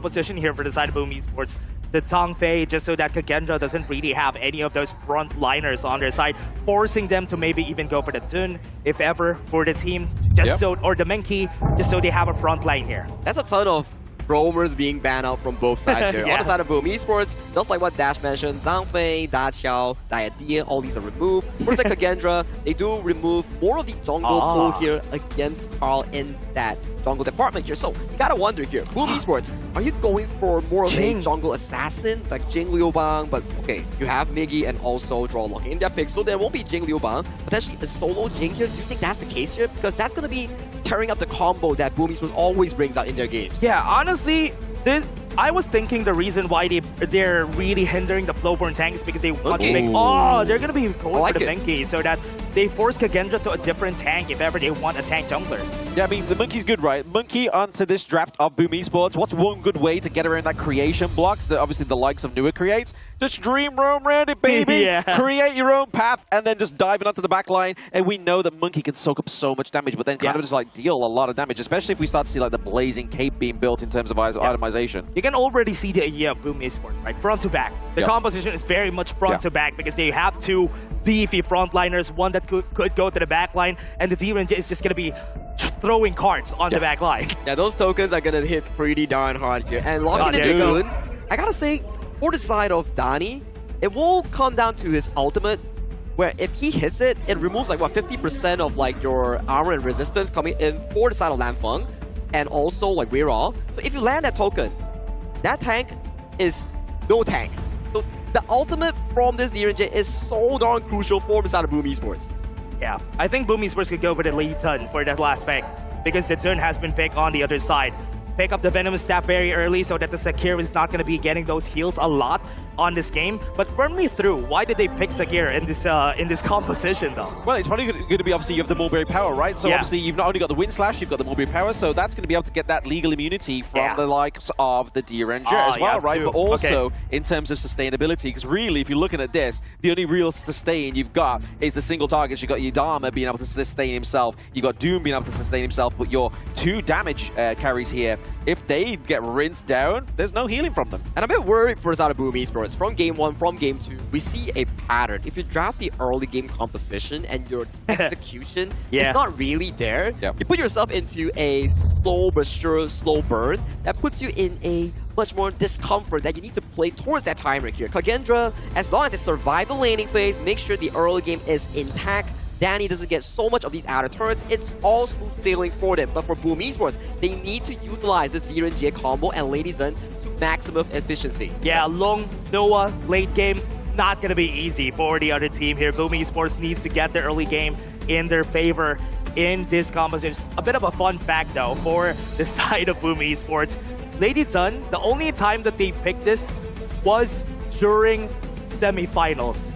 Speaker 13: position here for the side of Boom Esports. The Tong Fei, just so that KAGENDRA doesn't really have any of those frontliners on their side, forcing them to maybe even go for the Tun, if ever, for the team, just so, or the Menki, just so they have a front line here.
Speaker 12: That's a ton of roamers being banned out from both sides here. On the side of Boom Esports, just like what Dash mentioned, Zhang Fei, Da Xiao, Diadea, all these are removed. For the KAGENDRA, they do remove more of the jungle pull here against Carl in that jungle department here. So you gotta wonder here, Boom Esports, are you going for more of a jungle assassin like Jing Liubang? But okay, you have Miggy and also Draw Long in their pick, so there won't be Jing Liubang. Potentially a solo Jing here. Do you think that's the case here? Because that's gonna be tearing up the combo that Boom Esports always brings out in their games.
Speaker 13: Yeah, honestly, I was thinking the reason why they're really hindering the Flowburn tank is because they want to make... Oh, they're going to be going for the Menki so that they force KAGENDRA to a different tank if ever they want a tank jungler.
Speaker 10: Yeah, I mean, the Monkey's good, right? Monkey onto this draft of Boom Esports. What's one good way to get around that creation blocks that obviously the likes of Newer creates? Just dream roam around it, baby.
Speaker 13: Yeah.
Speaker 10: Create your own path and then just dive it onto the back line. And we know that Monkey can soak up so much damage, but then kind of just like deal a lot of damage, especially if we start to see like the blazing cape being built in terms of itemization.
Speaker 13: You can already see the idea of Boom Esports, right? Front to back. The composition is very much front to back because they have two beefy frontliners, one that could go to the back line, and the D-Ranger is just going to be throwing cards on the back line.
Speaker 12: Yeah, those tokens are going to hit pretty darn hard here. And locking into Goon, I gotta say, for the side of Danny, it will come down to his ultimate, where if he hits it, it removes like, what, 50% of like your armor and resistance coming in for the side of Lanfeng, and also like We're All. So if you land that token, that tank is no tank. So the ultimate from this D-Ranger is so darn crucial for the side of Boom Esports.
Speaker 13: Yeah, I think Boom Esports could go for the Lady Tun for that last pick, because the turn has been picked on the other side. Pick up the Venomous Staff very early so that the Sakir is not going to be getting those heals a lot on this game. But run me through, why did they pick Sakir in this composition though?
Speaker 10: Well, it's probably going to be, obviously, you have the Mulberry Power, right? So obviously, you've not only got the Wind Slash, you've got the Mulberry Power, so that's going to be able to get that legal immunity from the likes of the D-Ranger as well, right? But also, in terms of sustainability, because really, if you're looking at this, the only real sustain you've got is the single targets. You've got Yidama being able to sustain himself, you've got Doom being able to sustain himself, but your 2 damage carries here, if they get rinsed down, there's no healing from them.
Speaker 12: And I'm a bit worried for the side of Boom Esports. From game 1, from game 2, we see a pattern. If you draft the early game composition and your execution is not really there, you put yourself into a slow but sure slow burn that puts you in a much more discomfort that you need to play towards that timer here. KAGENDRA, as long as it survives the laning phase, make sure the early game is intact, Danny doesn't get so much of these outer turrets, it's all smooth sailing for them. But for Boom Esports, they need to utilize this D-Ranger combo and Lady Zun to maximum efficiency.
Speaker 13: Yeah, long Noah late game, not going to be easy for the other team here. Boom Esports needs to get the early game in their favor in this composition. A bit of a fun fact though for the side of Boom Esports. Lady Zun, the only time that they picked this was during semifinals.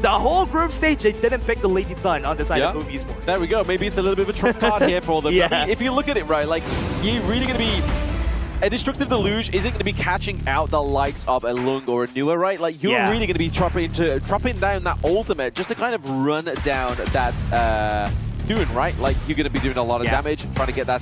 Speaker 13: The whole group stage, they didn't pick the Lady Zun on the side of Boom Esports.
Speaker 10: There we go. Maybe it's a little bit of a trump card here for them. I mean, if you look at it, right, like, you're really going to be... A Destructive Deluge isn't going to be catching out the likes of a Lung or a Newer, right? Like, you're really going to be dropping down that ultimate just to kind of run down that Dune, right? Like, you're going to be doing a lot of damage, trying to get that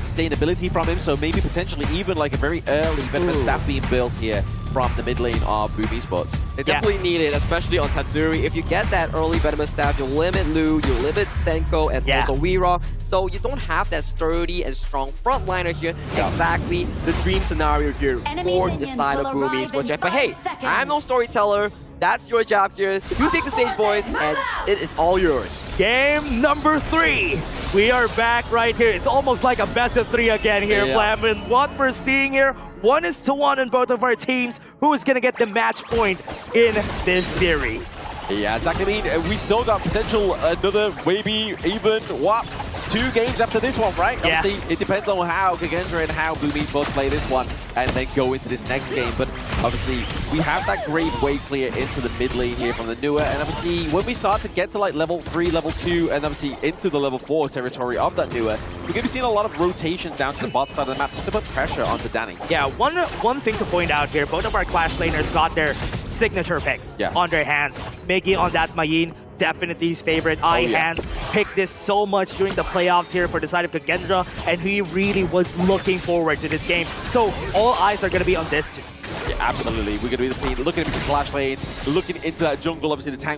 Speaker 10: sustainability from him. So maybe potentially even like a very early Venomous Staff being built here from the mid lane of Boom Esports.
Speaker 12: They definitely need it, especially on Tatsuri. If you get that early Venomous Staff, you'll limit Lu, you'll limit Senko, and also Weera. So you don't have that sturdy and strong frontliner here. Exactly the dream scenario here for the side of Boom Esports. But hey, I'm no storyteller. That's your job here. You take the stage, boys, and it is all yours.
Speaker 13: Game number 3. We are back right here. It's almost like a best of 3 again here, Flam. And what we're seeing here, 1-1 in both of our teams. Who is going to get the match point in this series?
Speaker 10: Yeah, exactly. I mean, we still got potential another, maybe even, 2 games after this one, right? Obviously, it depends on how KAGENDRA and how Boom Esports play this one and then go into this next game. But obviously, we have that great wave clear into the mid lane here from the Newer. And obviously, when we start to get to like level 3, level 2, and obviously into the level 4 territory of that Newer, we're going to be seeing a lot of rotations down to the bot side of the map just to put pressure onto Danny.
Speaker 13: Yeah, one thing to point out here, both of our Clash laners got their signature picks on their hands. Miggy on that Mayin, definitely his favorite. Hands picked this so much during the playoffs here for the side of KAGENDRA, and he really was looking forward to this game. So all eyes are going to be on this too.
Speaker 10: Yeah, absolutely. We're going to be looking into the Clash lane, looking into that jungle. Obviously, the tank